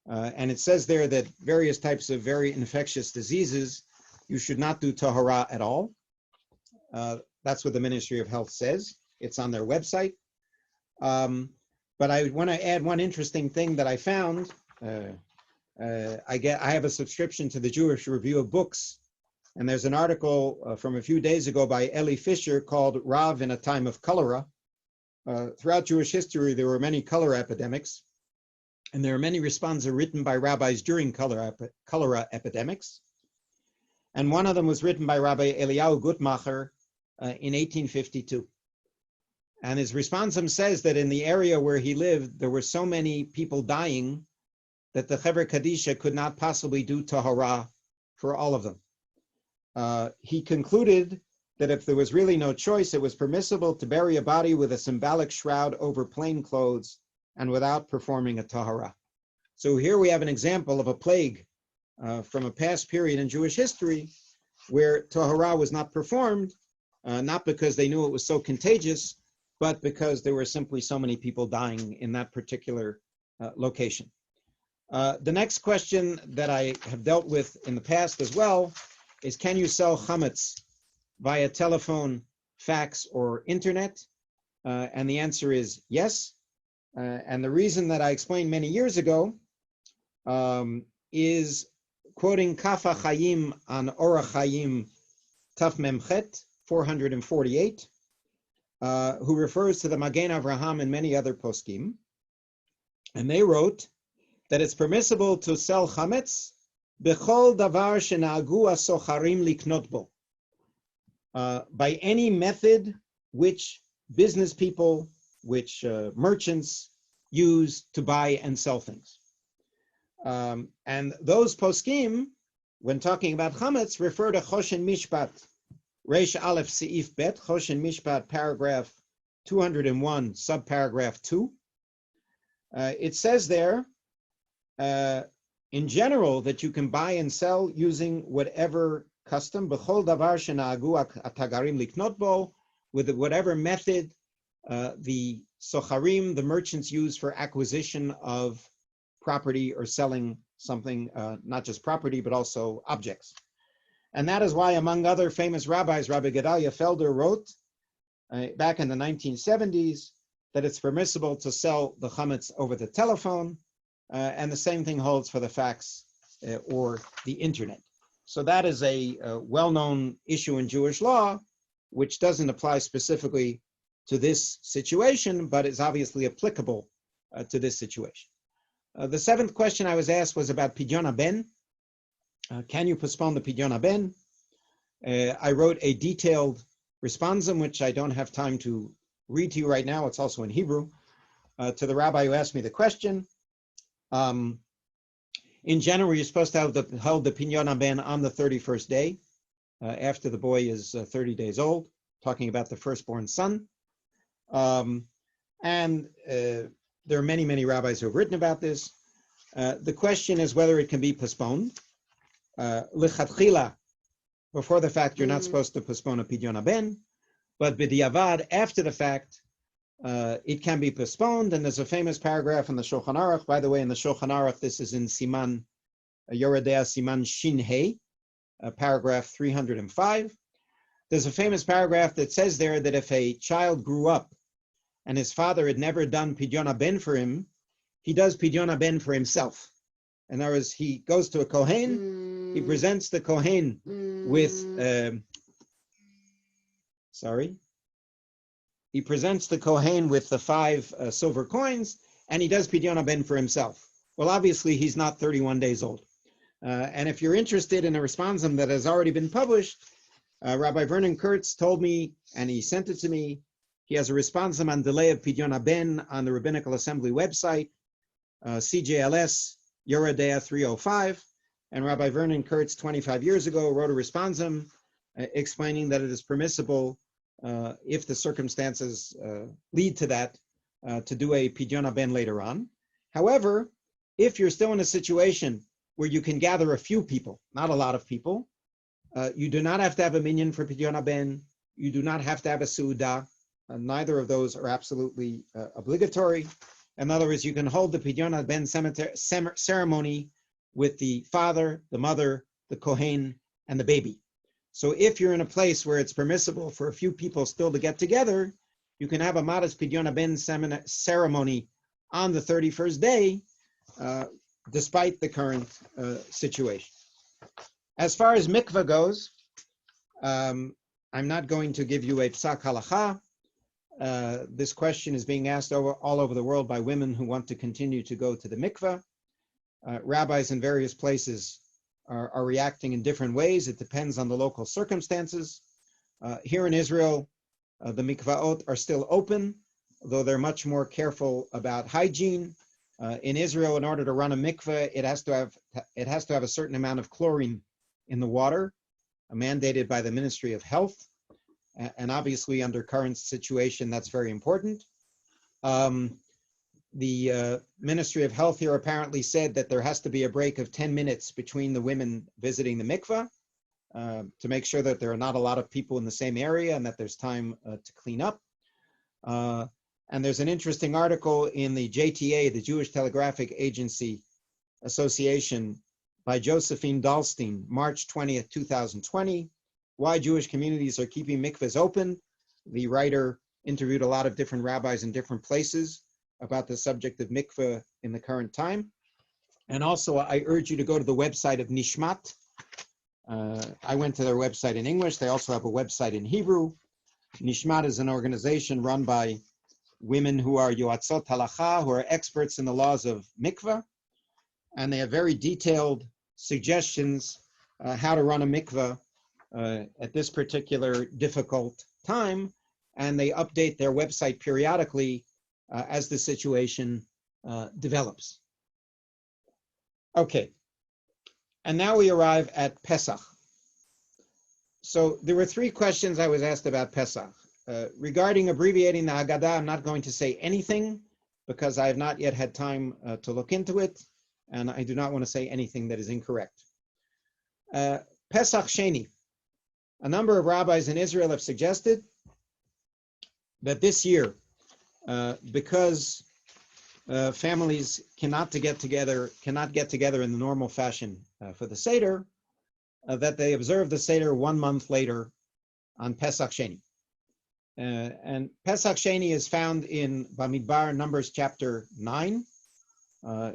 And it says there that various types of very infectious diseases, you should not do Tahara at all. That's what the Ministry of Health says. It's on their website. But I want to add one interesting thing that I found. I have a subscription to the Jewish Review of Books, and there's an article from a few days ago by Eli Fisher called Rav in a Time of Cholera. Throughout Jewish history, there were many cholera epidemics, and there are many responses written by rabbis during cholera epidemics. And one of them was written by Rabbi Eliyahu Gutmacher in 1852. And his responsum says that in the area where he lived, there were so many people dying that the Chevra Kadisha could not possibly do Tahara for all of them. He concluded that if there was really no choice, it was permissible to bury a body with a symbolic shroud over plain clothes and without performing a Tahara. So here we have an example of a plague from a past period in Jewish history where Tahara was not performed, not because they knew it was so contagious, but because there were simply so many people dying in that particular location. The next question that I have dealt with in the past as well is, can you sell chametz via telephone, fax, or internet? And the answer is yes. And the reason that I explained many years ago is quoting Kafa Chaim on Orach Chaim Taf Memchet 448, who refers to the Magen Avraham and many other poskim. And they wrote that it's permissible to sell chametz b'chol davar shenagu asocharim liknot bo, by any method which business people, which merchants use to buy and sell things. And those poskim, when talking about chametz, refer to Choshen Mishpat, Reish Aleph Seif Bet, Choshen Mishpat, paragraph 201, subparagraph 2. It says there, in general, that you can buy and sell using whatever custom, b'chol davar shenagu atagarim liknot bo, with whatever method the socharim, the merchants, use for acquisition of property or selling something, not just property, but also objects. And that is why, among other famous rabbis, Rabbi Gedalia Felder wrote back in the 1970s that it's permissible to sell the chametz over the telephone, and the same thing holds for the fax or the internet. So that is a well-known issue in Jewish law, which doesn't apply specifically to this situation, but is obviously applicable to this situation. The seventh question I was asked was about Pidyon HaBen. Can you postpone the Pidyon HaBen? I wrote a detailed responsum, which I don't have time to read to you right now. It's also in Hebrew, to the rabbi who asked me the question. In general, you're supposed to hold the Pidyon HaBen on the 31st day, after the boy is 30 days old, talking about the firstborn son. And there are many, many rabbis who have written about this. The question is whether it can be postponed. Lichatchila, before the fact, you're not supposed to postpone a Pidyon HaBen, but b'diavad, after the fact, it can be postponed. And there's a famous paragraph in the Shulchan Aruch. By the way, in the Shulchan Aruch, this is in Siman Yoredea Siman Shin Hei, paragraph 305. There's a famous paragraph that says there that if a child grew up and his father had never done Pidyon HaBen for him, he does Pidyon HaBen for himself. In other words, he goes to a Kohen, he presents the Kohen with, he presents the Kohen with the 5 silver coins, and he does Pidyon HaBen for himself. Well, obviously, he's not 31 days old. And if you're interested in a responsum that has already been published, Rabbi Vernon Kurtz told me, and he sent it to me, he has a responsum on delay of Pidyon HaBen on the Rabbinical Assembly website, CJLS, Yoredea 305. And Rabbi Vernon Kurtz, 25 years ago, wrote a responsum explaining that it is permissible, if the circumstances lead to that, to do a Pidyon HaBen later on. However, if you're still in a situation where you can gather a few people, not a lot of people, you do not have to have a minyan for Pidyon HaBen. You do not have to have a Seudah. Neither of those are absolutely obligatory. In other words, you can hold the Pidyon HaBen ceremony with the father, the mother, the Kohen, and the baby. So if you're in a place where it's permissible for a few people still to get together, you can have a modest Pidyon HaBen ceremony on the 31st day, despite the current situation. As far as mikvah goes, I'm not going to give you a psak halacha. This question is being asked all over the world by women who want to continue to go to the mikvah. Rabbis in various places are reacting in different ways. It depends on the local circumstances. Here in Israel, the mikvaot are still open, though they're much more careful about hygiene. In Israel, in order to run a mikveh, it has to have a certain amount of chlorine in the water, mandated by the Ministry of Health. And obviously, under current situation, that's very important. The Ministry of Health here apparently said that there has to be a break of 10 minutes between the women visiting the mikveh to make sure that there are not a lot of people in the same area and that there's time to clean up. And there's an interesting article in the JTA, the Jewish Telegraphic Agency Association, by Josephine Dahlstein, March 20th, 2020, Why Jewish Communities Are Keeping Mikvahs Open. The writer interviewed a lot of different rabbis in different places about the subject of mikveh in the current time. And also, I urge you to go to the website of Nishmat. I went to their website in English. They also have a website in Hebrew. Nishmat is an organization run by women who are yoatzot halacha, who are experts in the laws of mikveh. And they have very detailed suggestions how to run a mikveh at this particular difficult time. And they update their website periodically as the situation develops. Okay, and now we arrive at Pesach. So there were three questions I was asked about Pesach. Regarding abbreviating the Haggadah, I'm not going to say anything because I have not yet had time to look into it, and I do not want to say anything that is incorrect. Pesach Sheni. A number of rabbis in Israel have suggested that this year, because families cannot get together in the normal fashion for the Seder, that they observe the Seder 1 month later on Pesach Sheni. And Pesach Sheni is found in Bamidbar, Numbers chapter 9.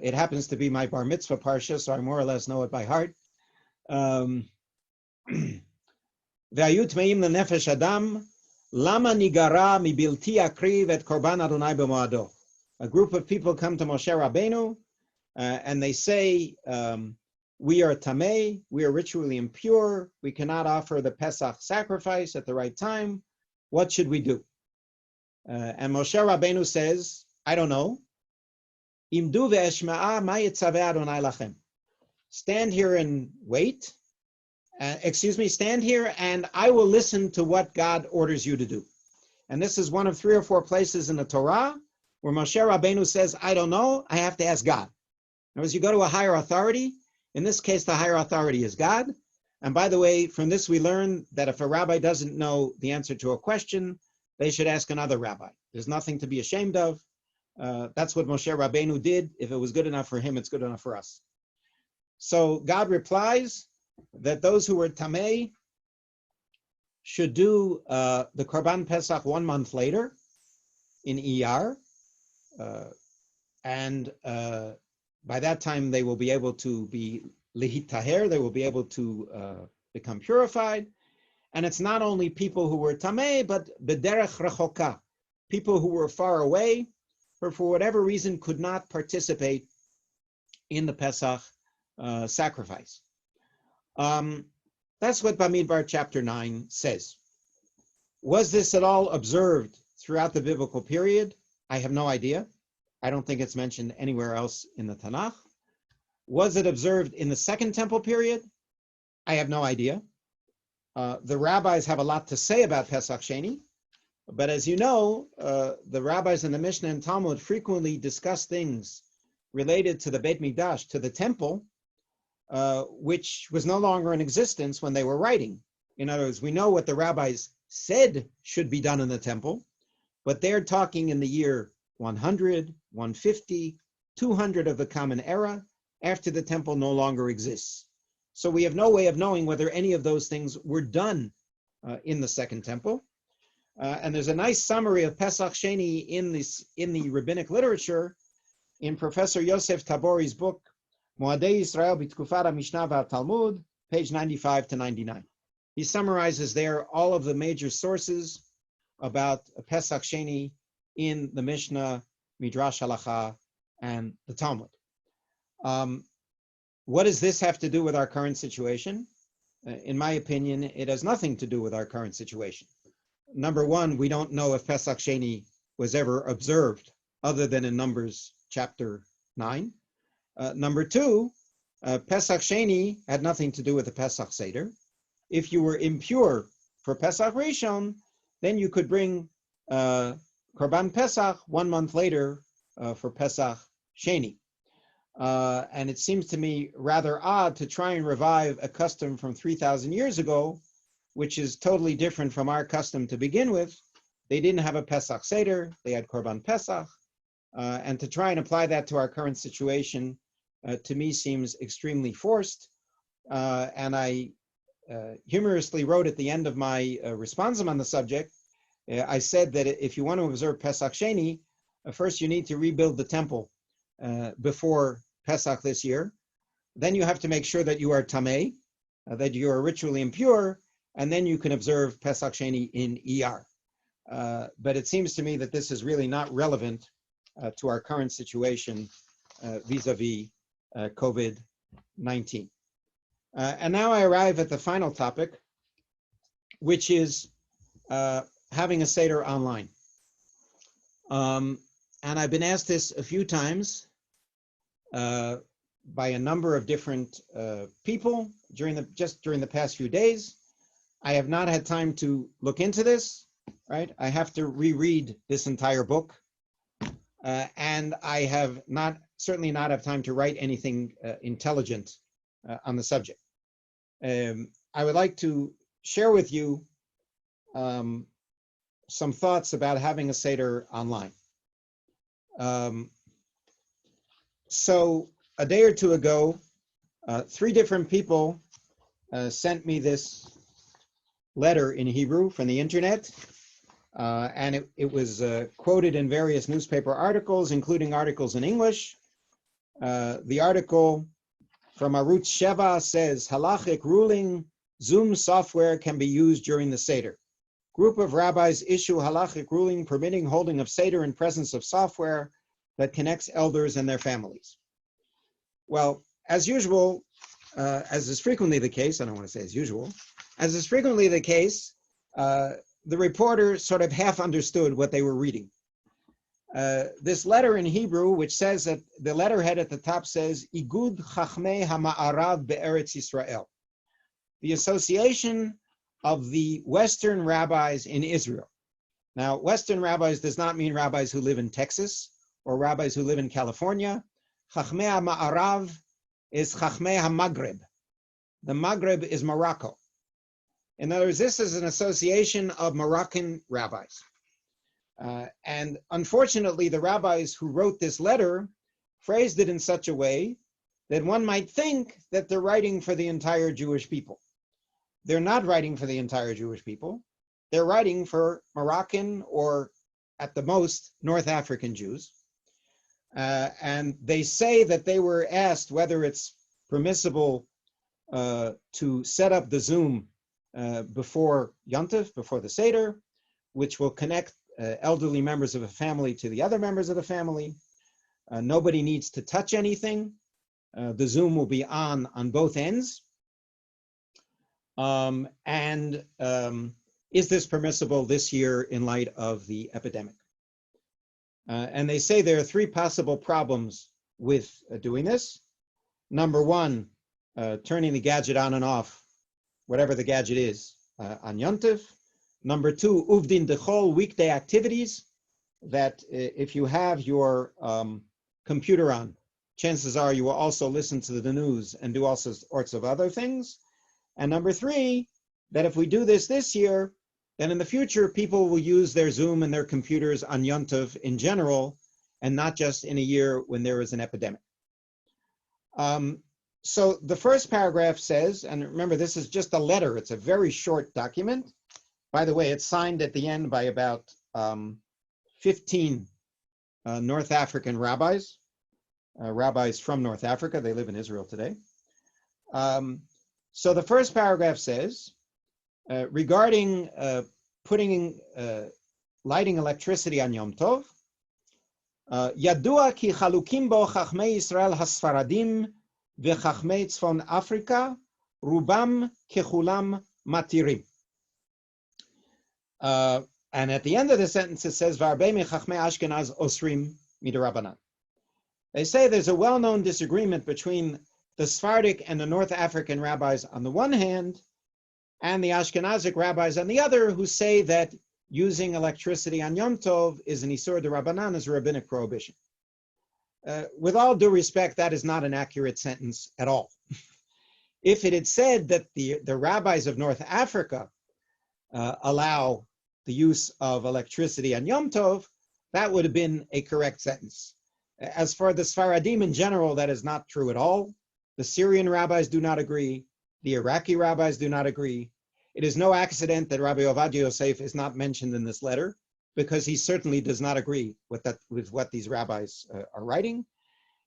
It happens to be my bar mitzvah parsha, so I more or less know it by heart. Ve'ayu tmeim lenefesh adam, lama nigara mibilti akriv et korban Adonai b'moado. A group of people come to Moshe Rabbeinu, and they say, we are tamei, we are ritually impure, we cannot offer the Pesach sacrifice at the right time. What should we do? And Moshe Rabbeinu says, I don't know. Imdu ve'eshma'a ma yitzaveh Adonai lachem. Stand here and wait. Stand here and I will listen to what God orders you to do. And this is one of 3 or 4 places in the Torah where Moshe Rabbeinu says, I don't know, I have to ask God. Now, as you go to a higher authority, in this case, the higher authority is God. And by the way, from this we learn that if a rabbi doesn't know the answer to a question, they should ask another rabbi. There's nothing to be ashamed of. That's what Moshe Rabbeinu did. If it was good enough for him, it's good enough for us. So God replies that those who were tamei should do the Korban Pesach 1 month later in Iyar. And by that time, they will be able to be lihitaher, they will be able to become purified. And it's not only people who were tamei, but bederech rechoka, people who were far away. who for whatever reason could not participate in the Pesach sacrifice. That's what Bamidbar chapter 9 says. Was this at all observed throughout the biblical period? I have no idea. I don't think it's mentioned anywhere else in the Tanakh. Was it observed in the Second Temple period? I have no idea. The rabbis have a lot to say about Pesach Sheni, but as you know, the rabbis in the Mishnah and Talmud frequently discuss things related to the Beit Mikdash, to the temple, which was no longer in existence when they were writing. In other words, we know what the rabbis said should be done in the temple, but they're talking in the year 100, 150, 200 of the Common Era, after the temple no longer exists. So we have no way of knowing whether any of those things were done in the Second Temple. And there's a nice summary of Pesach Sheni in the rabbinic literature in Professor Yosef Tabori's book, Moadei Yisrael B'Tkufat HaMishnah VaTalmud, page 95 to 99. He summarizes there all of the major sources about Pesach Sheni in the Mishnah, Midrash Halacha, and the Talmud. What does this have to do with our current situation? In my opinion, it has nothing to do with our current situation. Number one, we don't know if Pesach Sheni was ever observed other than in Numbers chapter 9. Number two, Pesach Sheni had nothing to do with the Pesach Seder. If you were impure for Pesach Rishon, then you could bring Korban Pesach 1 month later for Pesach Sheni. And it seems to me rather odd to try and revive a custom from 3,000 years ago, which is totally different from our custom to begin with. They didn't have a Pesach Seder, they had Korban Pesach. And to try and apply that to our current situation, to me seems extremely forced. And I humorously wrote at the end of my responsum on the subject, I said that if you want to observe Pesach Sheni, first you need to rebuild the temple before Pesach this year. Then you have to make sure that you are tamei, that you are ritually impure, and then you can observe Pesach Sheni in ER. But it seems to me that this is really not relevant to our current situation vis-a-vis COVID-19. And now I arrive at the final topic, which is having a Seder online. And I've been asked this a few times by a number of different people during the past few days. I have not had time to look into this, right? I have to reread this entire book. And I have certainly not have time to write anything intelligent on the subject. I would like to share with you some thoughts about having a Seder online. So a day or two ago, 3 different people sent me this letter in Hebrew from the internet, and it was quoted in various newspaper articles, including articles in English. The article from Arutz Sheva says, halachic ruling, Zoom software can be used during the Seder. Group of rabbis issue halachic ruling permitting holding of Seder in presence of software that connects elders and their families. Well, as usual, as is frequently the case, I don't want to say as usual, as is frequently the case, the reporter sort of half understood what they were reading. This letter in Hebrew, which says that the letterhead at the top says, Igud Chachmei HaMa'arav Be'eretz Yisrael, the association of the Western rabbis in Israel. Now, Western rabbis does not mean rabbis who live in Texas or rabbis who live in California. Chachmei HaMa'arav is Chachmei HaMaghreb. The Maghreb is Morocco. In other words, this is an association of Moroccan rabbis. And unfortunately, the rabbis who wrote this letter phrased it in such a way that one might think that they're writing for the entire Jewish people. They're not writing for the entire Jewish people. They're writing for Moroccan or, at the most, North African Jews. And they say that they were asked whether it's permissible to set up the Zoom before Yontif, before the Seder, which will connect elderly members of a family to the other members of the family. Nobody needs to touch anything. The Zoom will be on both ends. Is this permissible this year in light of the epidemic? And they say there are three possible problems with doing this. Number one, turning the gadget on and off, whatever the gadget is, on Yom Tov. Number two, uvdin dechol, weekday activities, that if you have your computer on, chances are you will also listen to the news and do all sorts of other things. And number three, that if we do this year, then in the future, people will use their Zoom and their computers on Yom Tov in general, and not just in a year when there is an epidemic. So the first paragraph says, and remember, this is just a letter. It's a very short document. By the way, it's signed at the end by about 15 North African rabbis, rabbis from North Africa. They live in Israel today. So the first paragraph says, regarding lighting electricity on Yom Tov, Yadua ki chalukim bo chachmei Yisrael hasfaradim v'chachmei tzfon Afrika rubam kechulam matirim. And at the end of the sentence it says, V'arbei mechachmei Ashkenaz osrim mid'Rabbanan. They say there's a well-known disagreement between the Sephardic and the North African rabbis on the one hand, and the Ashkenazic rabbis on the other, who say that using electricity on Yom Tov is an Isur d'Rabbanan, is a rabbinic prohibition. With all due respect, that is not an accurate sentence at all. If it had said that the rabbis of North Africa allow the use of electricity on Yom Tov, that would have been a correct sentence. As for the Sfaradim in general, that is not true at all. The Syrian rabbis do not agree. The Iraqi rabbis do not agree. It is no accident that Rabbi Ovadia Yosef is not mentioned in this letter, because he certainly does not agree with what these rabbis are writing.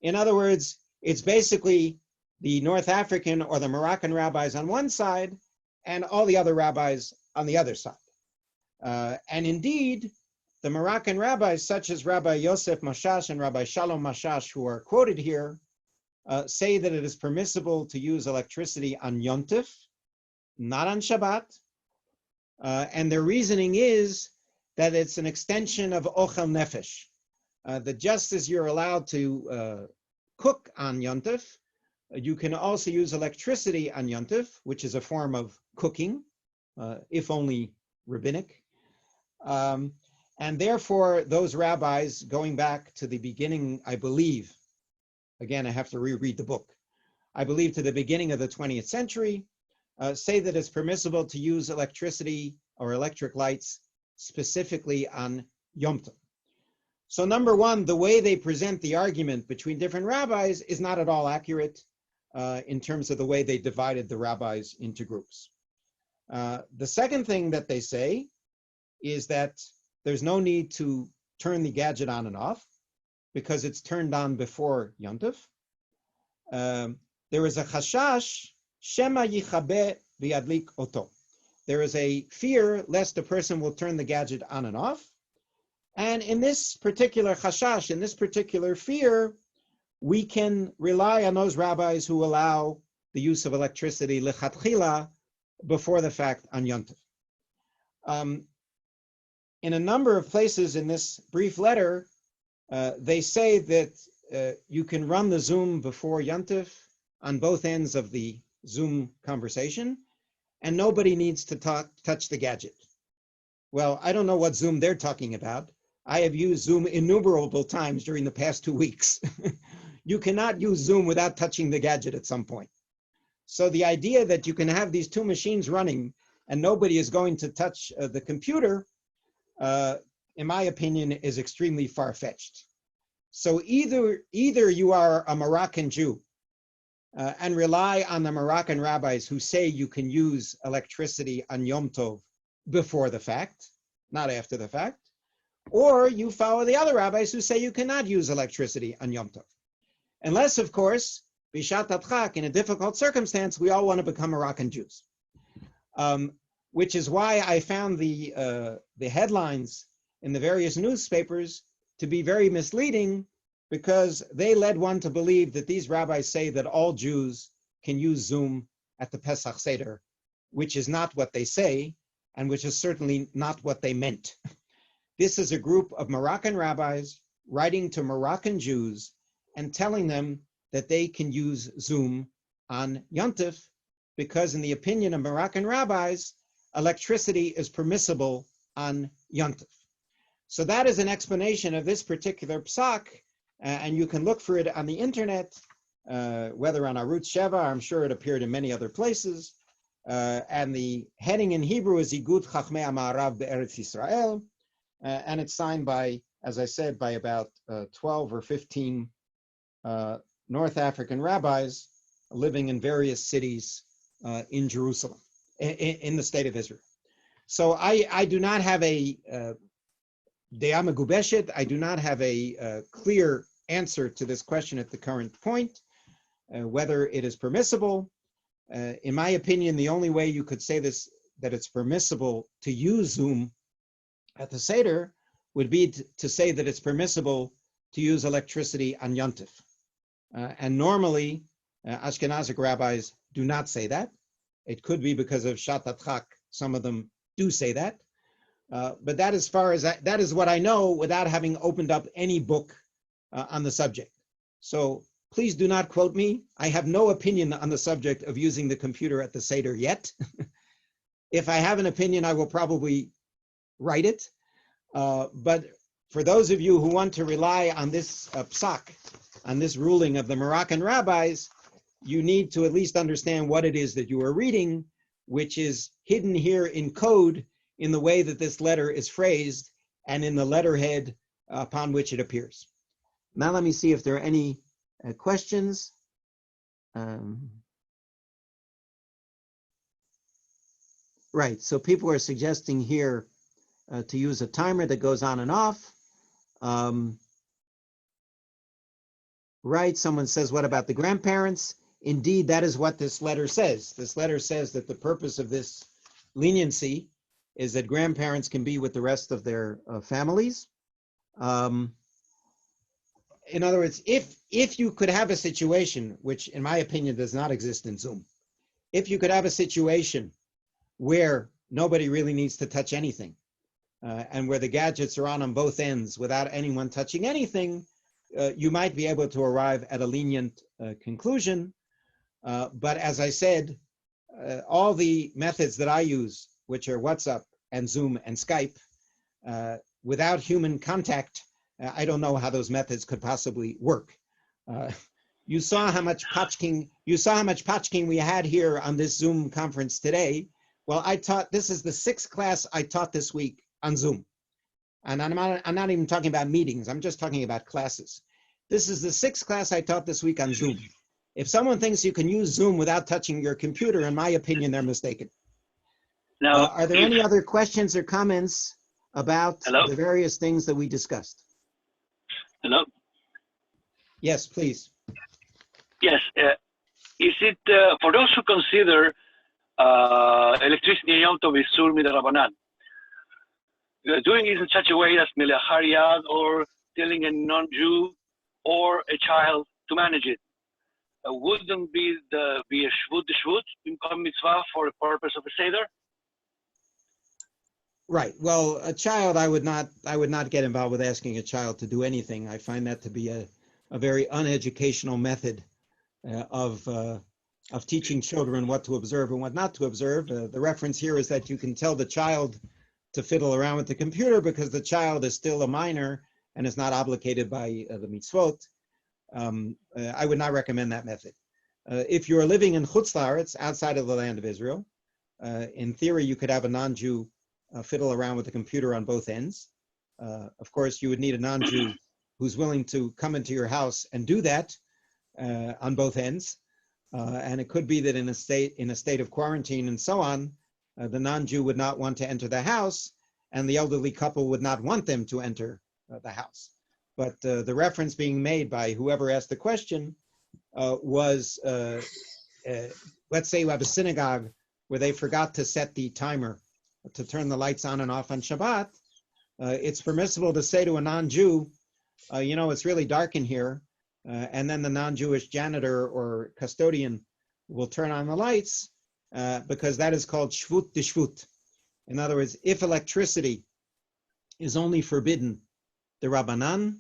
In other words, it's basically the North African or the Moroccan rabbis on one side and all the other rabbis on the other side. And indeed, the Moroccan rabbis, such as Rabbi Yosef Mashash and Rabbi Shalom Mashash, who are quoted here, say that it is permissible to use electricity on Yom Tov, not on Shabbat. And their reasoning is that it's an extension of Ochel Nefesh. That just as you're allowed to cook on Yom Tov, you can also use electricity on Yom Tov, which is a form of cooking, if only rabbinic. And therefore, those rabbis, going back to the beginning, I believe, again, I have to reread the book, I believe to the beginning of the 20th century, say that it's permissible to use electricity or electric lights specifically on Yom Tov. So number one, the way they present the argument between different rabbis is not at all accurate in terms of the way they divided the rabbis into groups. The second thing that they say is that there's no need to turn the gadget on and off because it's turned on before Yom Tov. There is a chashash, shema yichabe v'yadlik oto. There is a fear lest a person will turn the gadget on and off. And in this particular chashash, in this particular fear, we can rely on those rabbis who allow the use of electricity lechatchila before the fact on Yom Tov. In a number of places in this brief letter, they say that you can run the Zoom before Yom Tov on both ends of the Zoom conversation, and nobody needs to touch the gadget. Well, I don't know what Zoom they're talking about. I have used Zoom innumerable times during the past 2 weeks. You cannot use Zoom without touching the gadget at some point. So the idea that you can have these two machines running and nobody is going to touch the computer, in my opinion, is extremely far-fetched. So either you are a Moroccan Jew and rely on the Moroccan rabbis who say you can use electricity on Yom Tov before the fact, not after the fact, or you follow the other rabbis who say you cannot use electricity on Yom Tov. Unless, of course, Bishat Adchak, in a difficult circumstance, we all want to become Moroccan Jews. Which is why I found the headlines in the various newspapers to be very misleading, because they led one to believe that these rabbis say that all Jews can use Zoom at the Pesach Seder, which is not what they say, and which is certainly not what they meant. This is a group of Moroccan rabbis writing to Moroccan Jews and telling them that they can use Zoom on Yontif, because in the opinion of Moroccan rabbis, electricity is permissible on Yontif. So that is an explanation of this particular psak, and you can look for it on the internet, whether on Arutz Sheva, I'm sure it appeared in many other places, and the heading in Hebrew is Igut Chachmei HaMa'arav Be'eretz Yisrael, and it's signed by, as I said, by about 12 or 15 North African rabbis living in various cities in Jerusalem, in the state of Israel. So I do not have a De'ah Megubeshet. I do not have a clear answer to this question at the current point, whether it is permissible. In my opinion, the only way you could say this, that it's permissible to use Zoom at the Seder, would be to say that it's permissible to use electricity on Yontif. And normally, Ashkenazic rabbis do not say that. It could be because of Shat HaDchak. Some of them do say that. But that, as far as that is what I know, without having opened up any book on the subject. So please do not quote me. I have no opinion on the subject of using the computer at the Seder yet. If I have an opinion, I will probably write it. But for those of you who want to rely on this psak, on this ruling of the Moroccan rabbis, you need to at least understand what it is that you are reading, which is hidden here in code in the way that this letter is phrased and in the letterhead upon which it appears. Now let me see if there are any questions. Right, so people are suggesting here to use a timer that goes on and off. Right, someone says, what about the grandparents? Indeed, that is what this letter says. This letter says that the purpose of this leniency is that grandparents can be with the rest of their families. In other words, if you could have a situation, which in my opinion does not exist in Zoom, if you could have a situation where nobody really needs to touch anything, and where the gadgets are on both ends without anyone touching anything, you might be able to arrive at a lenient conclusion. But as I said, all the methods that I use, which are WhatsApp and Zoom and Skype, without human contact, I don't know how those methods could possibly work. You saw how much patchking we had here on this Zoom conference today. Well, this is the 6th class I taught this week on Zoom. And I'm not even talking about meetings, I'm just talking about classes. This is the 6th class I taught this week on Zoom. If someone thinks you can use Zoom without touching your computer, in my opinion, they're mistaken. Now, are there any other questions or comments about the various things that we discussed? Hello? Yes, please. Yes. Is it, for those who consider electricity in Yom Tov is Sur Midrabanan, doing it in such a way as Melachar Yad, or telling a non-Jew or a child to manage it, wouldn't be a shvut income mitzvah for the purpose of a seder? Right. Well, a child, I would not get involved with asking a child to do anything. I find that to be a very uneducational method of teaching children what to observe and what not to observe. The reference here is that you can tell the child to fiddle around with the computer because the child is still a minor and is not obligated by the mitzvot. I would not recommend that method. If you're living in Chutz La'aretz, outside of the land of Israel, in theory, you could have a non-Jew fiddle around with the computer on both ends. Of course, you would need a non-Jew who's willing to come into your house and do that on both ends. And it could be that in a state of quarantine and so on, the non-Jew would not want to enter the house, and the elderly couple would not want them to enter the house. But the reference being made by whoever asked the question was, let's say you have a synagogue where they forgot to set the timer to turn the lights on and off on Shabbat. it's permissible to say to a non-Jew, it's really dark in here, and then the non-Jewish janitor or custodian will turn on the lights, because that is called shvut deshvut. In other words, if electricity is only forbidden, the Rabbanan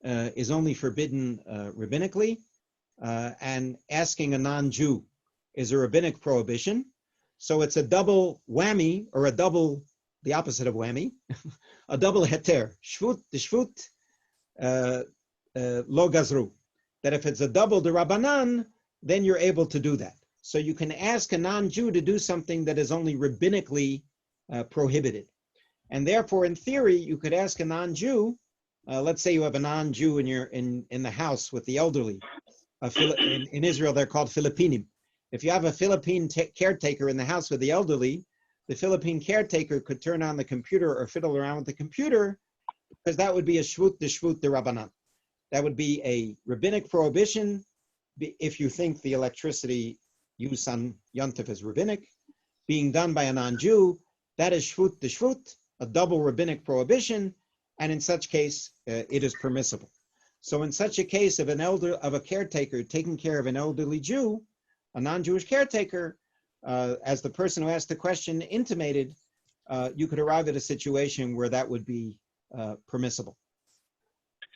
is only forbidden rabbinically, and asking a non-Jew is a rabbinic prohibition. So it's a double whammy, or the opposite of whammy, a double heter, shvut deshvut, lo gazru. That if it's a double derabanan, then you're able to do that. So you can ask a non-Jew to do something that is only rabbinically prohibited. And therefore, in theory, you could ask a non-Jew, let's say you have a non-Jew in the house with the elderly. In Israel, they're called Filipinim. If you have a Philippine caretaker in the house with the elderly, the Philippine caretaker could turn on the computer or fiddle around with the computer, because that would be a shvut deshvut derabanan. That would be a rabbinic prohibition if you think the electricity use on Yom Tov is rabbinic. Being done by a non-Jew, that is shvut deshvut, a double rabbinic prohibition, and in such case, it is permissible. So in such a case of a caretaker taking care of an elderly Jew, a non-Jewish caretaker, as the person who asked the question intimated, you could arrive at a situation where that would be permissible.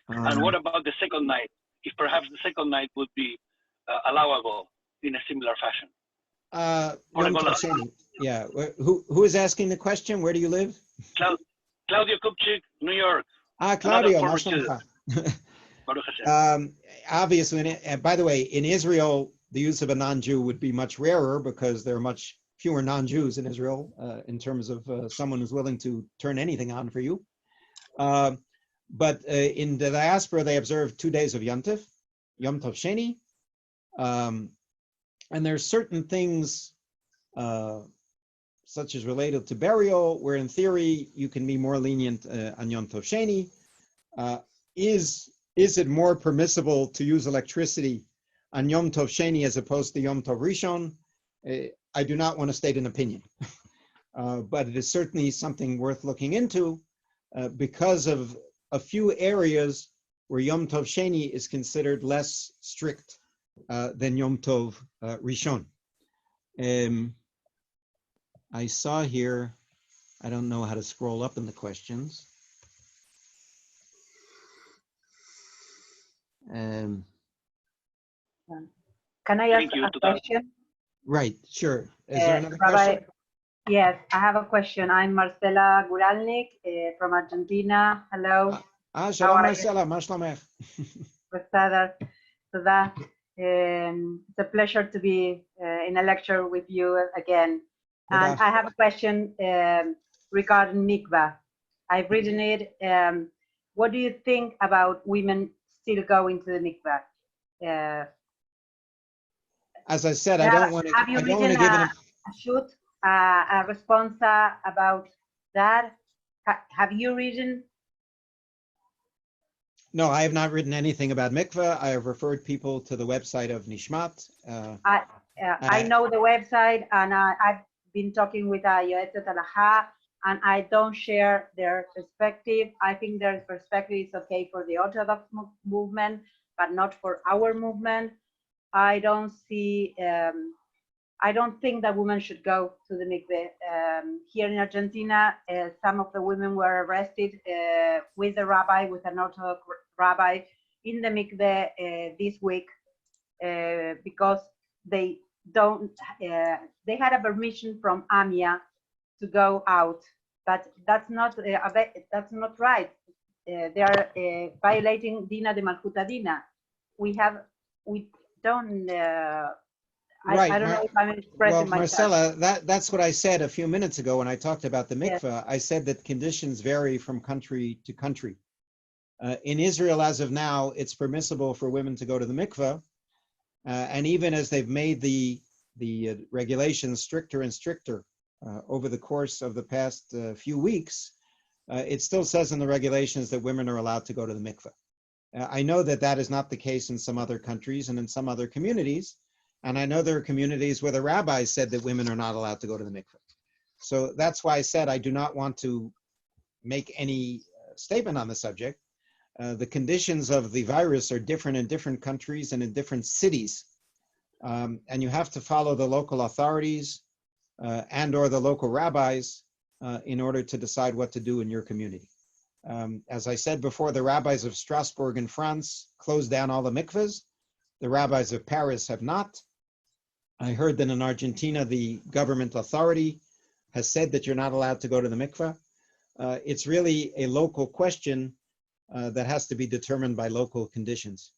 And what about the second night? If perhaps the second night would be allowable in a similar fashion? Yeah. Who is asking the question? Where do you live? Claudio Kupchik, New York. Claudio. Obviously, and by the way, in Israel, the use of a non-Jew would be much rarer because there are much fewer non-Jews in Israel in terms of someone who's willing to turn anything on for you. But in the diaspora, they observe 2 days of Yom Tov Sheni. And there's certain things such as related to burial, where in theory you can be more lenient on Yom Tov Sheni. Is it more permissible to use electricity on Yom Tov Sheni as opposed to Yom Tov Rishon? I do not want to state an opinion, but it is certainly something worth looking into because of a few areas where Yom Tov Sheni is considered less strict than Yom Tov Rishon. I saw here, I don't know how to scroll up in the questions. Can I ask a question? Right, sure. Is there another Rabbi, question? Yes, I have a question. I'm Marcela Guralnik from Argentina. Hello. Shalom, Marcela. Ma shlomech? It's a pleasure to be in a lecture with you again. And I have a question regarding mikvah. I've written it. What do you think about women still going to the mikvah? As I said, I don't want to give it a response about that. Have you written? No, I have not written anything about mikveh. I have referred people to the website of Nishmat. I know the website, and I've been talking with Yoetzet Halacha, and I don't share their perspective. I think their perspective is okay for the Orthodox movement, but not for our movement. I don't see. I don't think that women should go to the mikveh. Here in Argentina, some of the women were arrested with a rabbi, with an Orthodox rabbi, in the mikveh this week because they don't. They had a permission from AMIA to go out, but that's not right. They are violating Dina de Malchuta Dina. We don't. Right. I don't know if I'm expressing myself. Marcela, that's what I said a few minutes ago when I talked about the mikveh. Yes. I said that conditions vary from country to country. In Israel, as of now, it's permissible for women to go to the mikveh, and even as they've made the regulations stricter and stricter over the course of the past few weeks, it still says in the regulations that women are allowed to go to the mikveh. I know that that is not the case in some other countries and in some other communities. And I know there are communities where the rabbis said that women are not allowed to go to the mikveh. So that's why I said I do not want to make any statement on the subject. The conditions of the virus are different in different countries and in different cities. And you have to follow the local authorities and or the local rabbis in order to decide what to do in your community. As I said before, the rabbis of Strasbourg in France closed down all the mikvahs. The rabbis of Paris have not. I heard that in Argentina, the government authority has said that you're not allowed to go to the mikvah. It's really a local question that has to be determined by local conditions.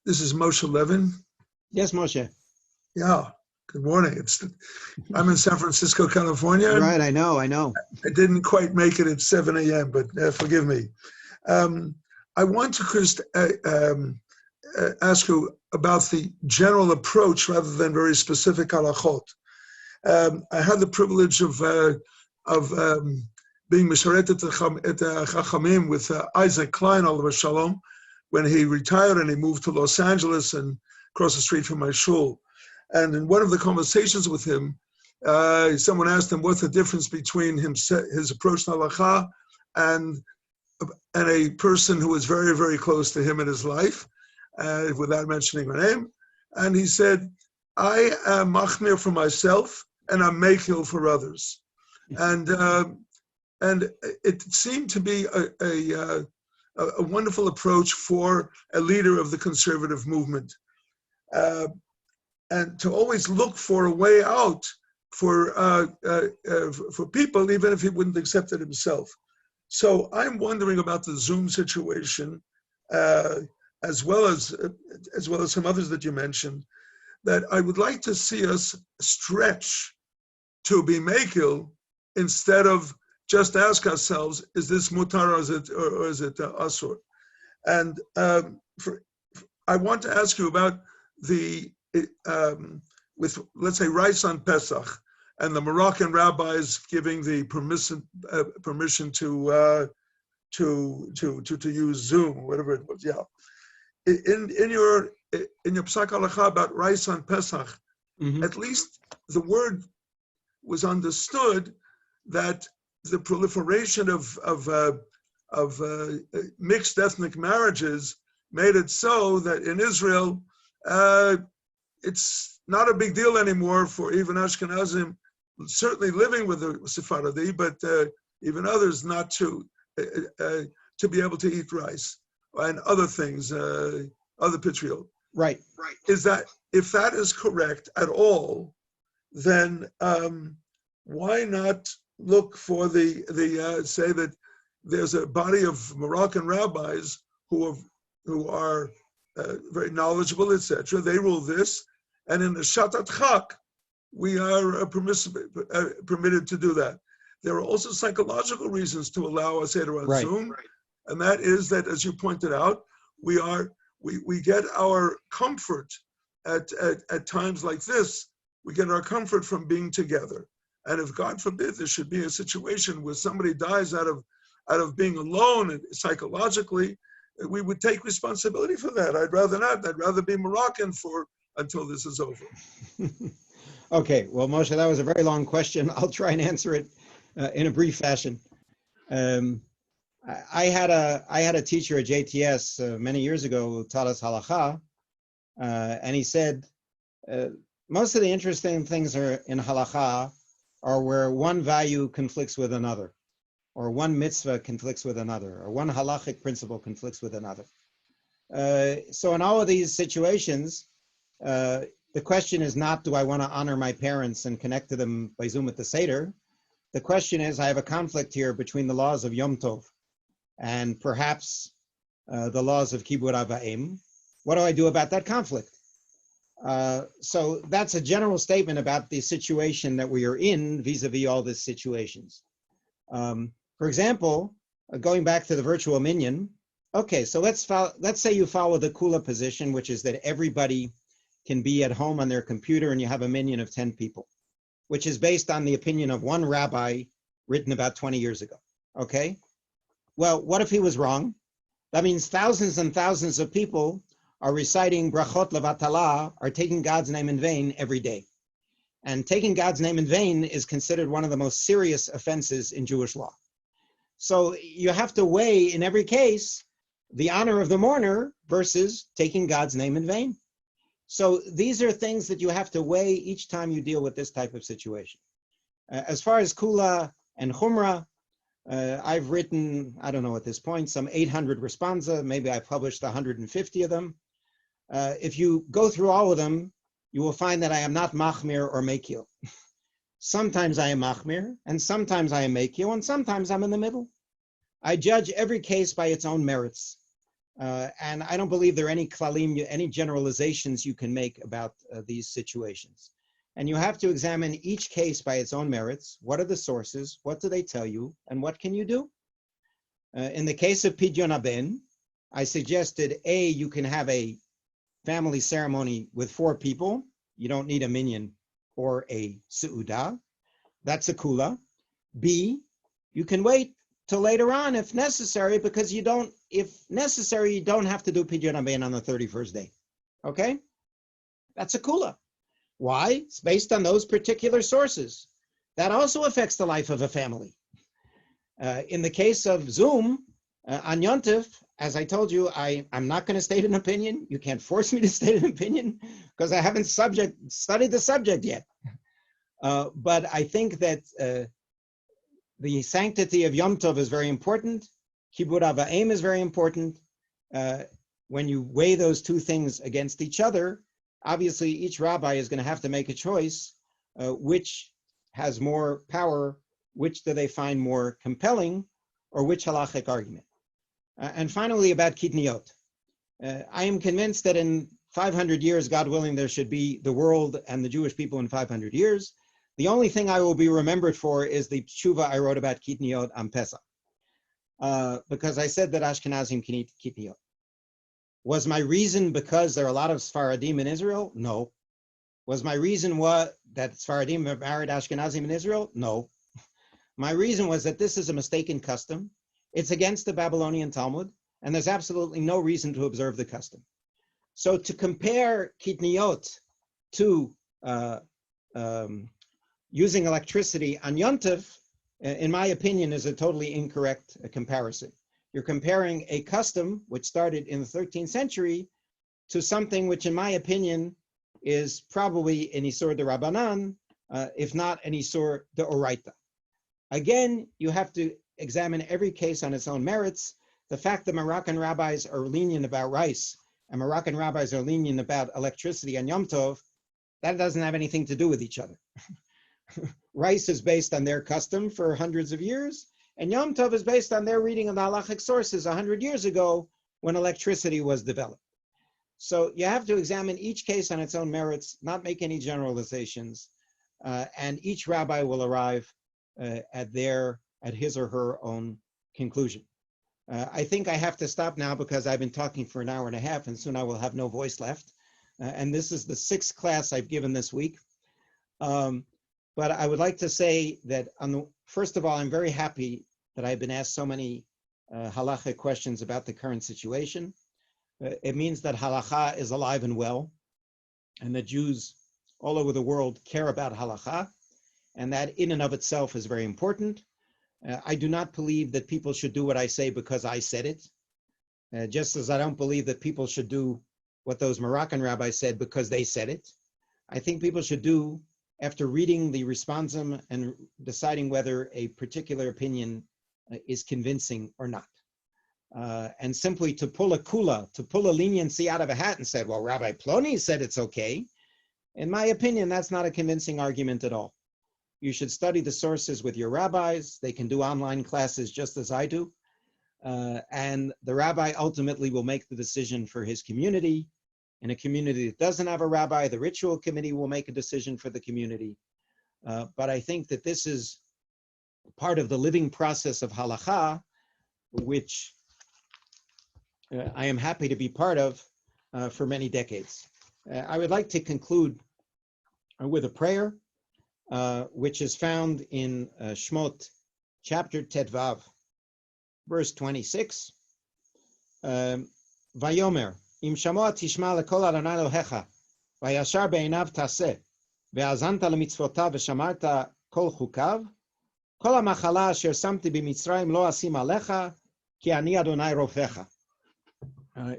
This is Moshe Levin. Yes, Moshe. Yeah, good morning. I'm in San Francisco, California. Right, I know. I didn't quite make it at 7 a.m., but forgive me. I want to just ask you about the general approach rather than very specific halachot. I had the privilege of being Misharet et Chachamim with Isaac Klein, Olav Shalom, when he retired and he moved to Los Angeles and across the street from my shul. And in one of the conversations with him, someone asked him what's the difference between his approach to halacha and a person who was very, very close to him in his life, without mentioning her name. And he said, I am machmir for myself and I'm mekil for others. And it seemed to be a wonderful approach for a leader of the conservative movement. And to always look for a way out for people, even if he wouldn't accept it himself. So I'm wondering about the Zoom situation, as well as some others that you mentioned, that I would like to see us stretch to be mekil instead of just ask ourselves, is this mutar or is it asur? And I want to ask you about with, let's say, rice on Pesach, and the Moroccan rabbis giving the permission to use Zoom, whatever it was. Yeah, in your Psak Halacha about rice on Pesach, at least the word was understood that the proliferation of mixed ethnic marriages made it so that in Israel it's not a big deal anymore for even Ashkenazim, certainly living with the Sephardi, but even others not to be able to eat rice and other things, other vitriol. Right. Is that, if that is correct at all, then why not look for the say that there's a body of Moroccan rabbis who are very knowledgeable, etc. They rule this, and in the Shatat Chak, we are permitted to do that. There are also psychological reasons to allow a Seder on Zoom, and that is that, as you pointed out, we get our comfort at times like this. We get our comfort from being together. And if, God forbid, there should be a situation where somebody dies out of being alone psychologically, we would take responsibility for that. I'd rather not. I'd rather be Moroccan until this is over. Okay, well, Moshe, that was a very long question. I'll try and answer it in a brief fashion. I had a teacher at JTS many years ago who taught us halacha, and he said most of the interesting things are in halacha are where one value conflicts with another, or one mitzvah conflicts with another, or one halachic principle conflicts with another. So in all of these situations, the question is not, do I want to honor my parents and connect to them by Zoom at the Seder? The question is, I have a conflict here between the laws of Yom Tov and perhaps the laws of Kibud Avayim. What do I do about that conflict? So that's a general statement about the situation that we are in vis-a-vis all these situations. For example, going back to the virtual minyan, okay, so let's say you follow the Kula position, which is that everybody can be at home on their computer and you have a minyan of 10 people, which is based on the opinion of one rabbi written about 20 years ago, okay? Well, what if he was wrong? That means thousands and thousands of people are reciting brachot levatala, are taking God's name in vain every day. And taking God's name in vain is considered one of the most serious offenses in Jewish law. So you have to weigh in every case the honor of the mourner versus taking God's name in vain. So these are things that you have to weigh each time you deal with this type of situation. As far as Kula and Chumrah, I've written, I don't know at this point, some 800 responsa. Maybe I published 150 of them. If you go through all of them, you will find that I am not machmir or mekil. Sometimes I am machmir, and sometimes I am mekil, and sometimes I'm in the middle. I judge every case by its own merits. And I don't believe there are any klalim, any generalizations you can make about these situations. And you have to examine each case by its own merits. What are the sources? What do they tell you? And what can you do? In the case of Pidyon Haben, I suggested, A, you can have a family ceremony with 4 people. You don't need a minyan or a su'udah. That's a kula. B, you can wait till later on if necessary, because if necessary, you don't have to do Pidyon Haben on the 31st day. Okay? That's a kula. Why? It's based on those particular sources. That also affects the life of a family. In the case of Zoom, on Yom Tov, as I told you, I'm not going to state an opinion. You can't force me to state an opinion because I haven't studied the subject yet. But I think that the sanctity of Yom Tov is very important. Kibud Av Va'em is very important. When you weigh those two things against each other, obviously each rabbi is going to have to make a choice, which has more power, which do they find more compelling, or which halachic argument. And finally, about kitniot. I am convinced that in 500 years, God willing, there should be the world and the Jewish people in 500 years. The only thing I will be remembered for is the tshuva I wrote about kitniot on Pesa. Because I said that Ashkenazim can eat kitniot. Was my reason because there are a lot of Sfaradim in Israel? No. Was my reason that Sfaradim married Ashkenazim in Israel? No. My reason was that this is a mistaken custom. It's against the Babylonian Talmud, and there's absolutely no reason to observe the custom. So to compare kitniot to using electricity on Yom Tov, in my opinion, is a totally incorrect comparison. You're comparing a custom which started in the 13th century to something which, in my opinion, is probably an Isur de Rabbanan, if not an Isur de Oraita. Again, you have to examine every case on its own merits. The fact that Moroccan rabbis are lenient about rice and Moroccan rabbis are lenient about electricity on Yom Tov, that doesn't have anything to do with each other. Rice is based on their custom for hundreds of years, and Yom Tov is based on their reading of the halachic sources 100 years ago when electricity was developed. So you have to examine each case on its own merits, not make any generalizations, and each rabbi will arrive at his or her own conclusion. I think I have to stop now because I've been talking for an hour and a half and soon I will have no voice left. And this is the 6th class I've given this week. But I would like to say that, first of all, I'm very happy that I've been asked so many halacha questions about the current situation. It means that halacha is alive and well, and that Jews all over the world care about halacha, and that in and of itself is very important. I do not believe that people should do what I say because I said it, just as I don't believe that people should do what those Moroccan rabbis said because they said it. I think people should do after reading the responsum and deciding whether a particular opinion is convincing or not. And simply to pull a kula, to pull a leniency out of a hat and say, well, Rabbi Ploni said it's okay. In my opinion, that's not a convincing argument at all. You should study the sources with your rabbis. They can do online classes just as I do. And the rabbi ultimately will make the decision for his community. In a community that doesn't have a rabbi, the ritual committee will make a decision for the community. But I think that this is part of the living process of halacha, which I am happy to be part of for many decades. I would like to conclude with a prayer, which is found in Shmot, chapter Tetvav, verse 26. Vayomer, Im shamoa tishma lekol Adonai Elohecha, vayashar be'einav taseh, והאזנת למצוותיו ושמרת כל חוקיו, כל המחלה אשר שמתי במצרים לא אשים עליך, כי אני אדוני רופאך.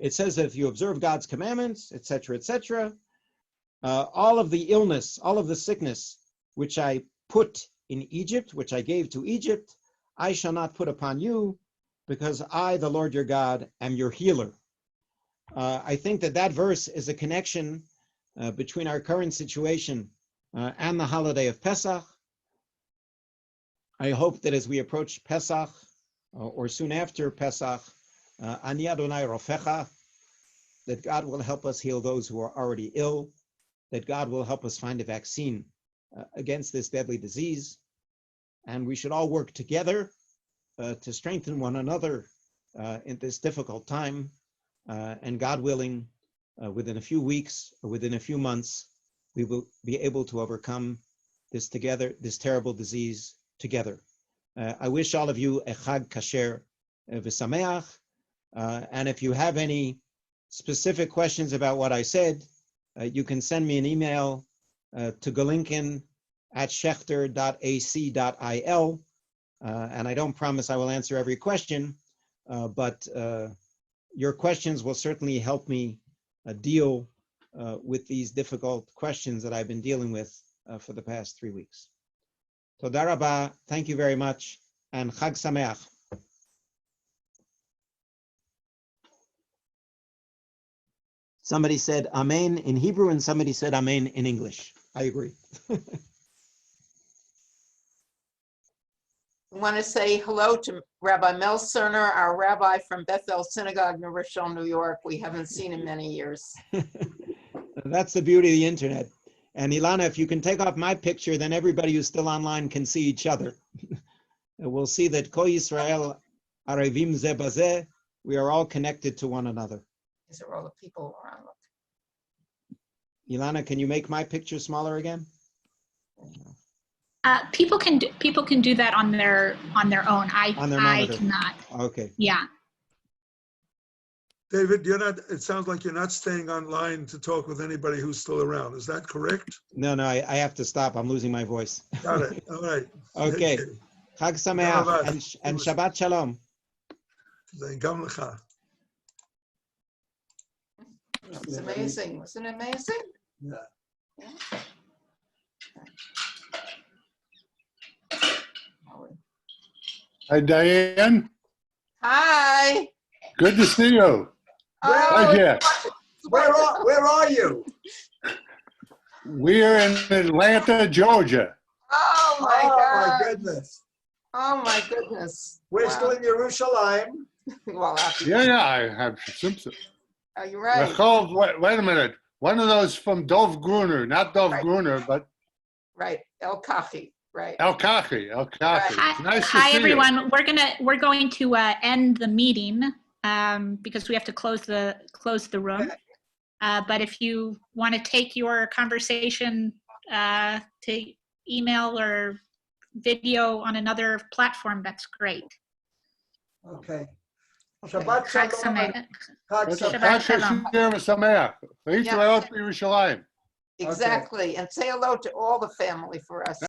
It says that if you observe God's commandments, etc., etc., all of the illness, all of the sickness which I put in Egypt, which I gave to Egypt, I shall not put upon you, because I, the Lord your God, am your healer. I think that that verse is a connection between our current situation and the holiday of Pesach. I hope that as we approach Pesach, or soon after Pesach, Ani Adonai Rofecha, that God will help us heal those who are already ill, that God will help us find a vaccine against this deadly disease, and we should all work together to strengthen one another in this difficult time, and God willing, within a few weeks or within a few months, we will be able to overcome this together, this terrible disease together. I wish all of you a Chag Kasher v'Sameach, and if you have any specific questions about what I said, you can send me an email to Golinkin at Schechter.ac.il, and I don't promise I will answer every question, but your questions will certainly help me deal with these difficult questions that I've been dealing with for the past 3 weeks. Toda Rabba, thank you very much, and Chag Sameach. Somebody said Amen in Hebrew and somebody said Amen in English. I agree. We want to say hello to Rabbi Mel Cerner, our rabbi from Bethel Synagogue, New Rochelle, New York. We haven't seen him many years. That's the beauty of the internet. And Ilana, if you can take off my picture, then everybody who's still online can see each other. We'll see that Ko Yisrael Arevim Ze Bazeh, we are all connected to one another. These are all the people around. Ilana, can you make my picture smaller again? People can do that on their own. I cannot. Okay. Yeah. David, it sounds like you're not staying online to talk with anybody who's still around. Is that correct? No, I have to stop. I'm losing my voice. Got it. All right. Okay. Chag Sameach and Shabbat Shalom. Gam lecha. It's amazing. Wasn't it amazing? Yeah. Hi, Diane. Hi. Good to see you. Hi, Jeff. Where are you? We're in Atlanta, Georgia. Oh my God. My goodness. Oh my goodness. We're still in Yerushalayim. Well, Yeah, I have Simpson. are you right? Wait a minute. One of those from Dov Gruner, not Dov Gruner, but Right. El Kachi. Right. El Kachi. Nice to Hi see everyone. you. We're going to end the meeting because we have to close the room. But if you want to take your conversation to email or video on another platform, that's great. Okay. Shabbat Chag Shalom. Sameach. Shabbat Shalom. Sameach. Exactly. And say hello to all the family for us.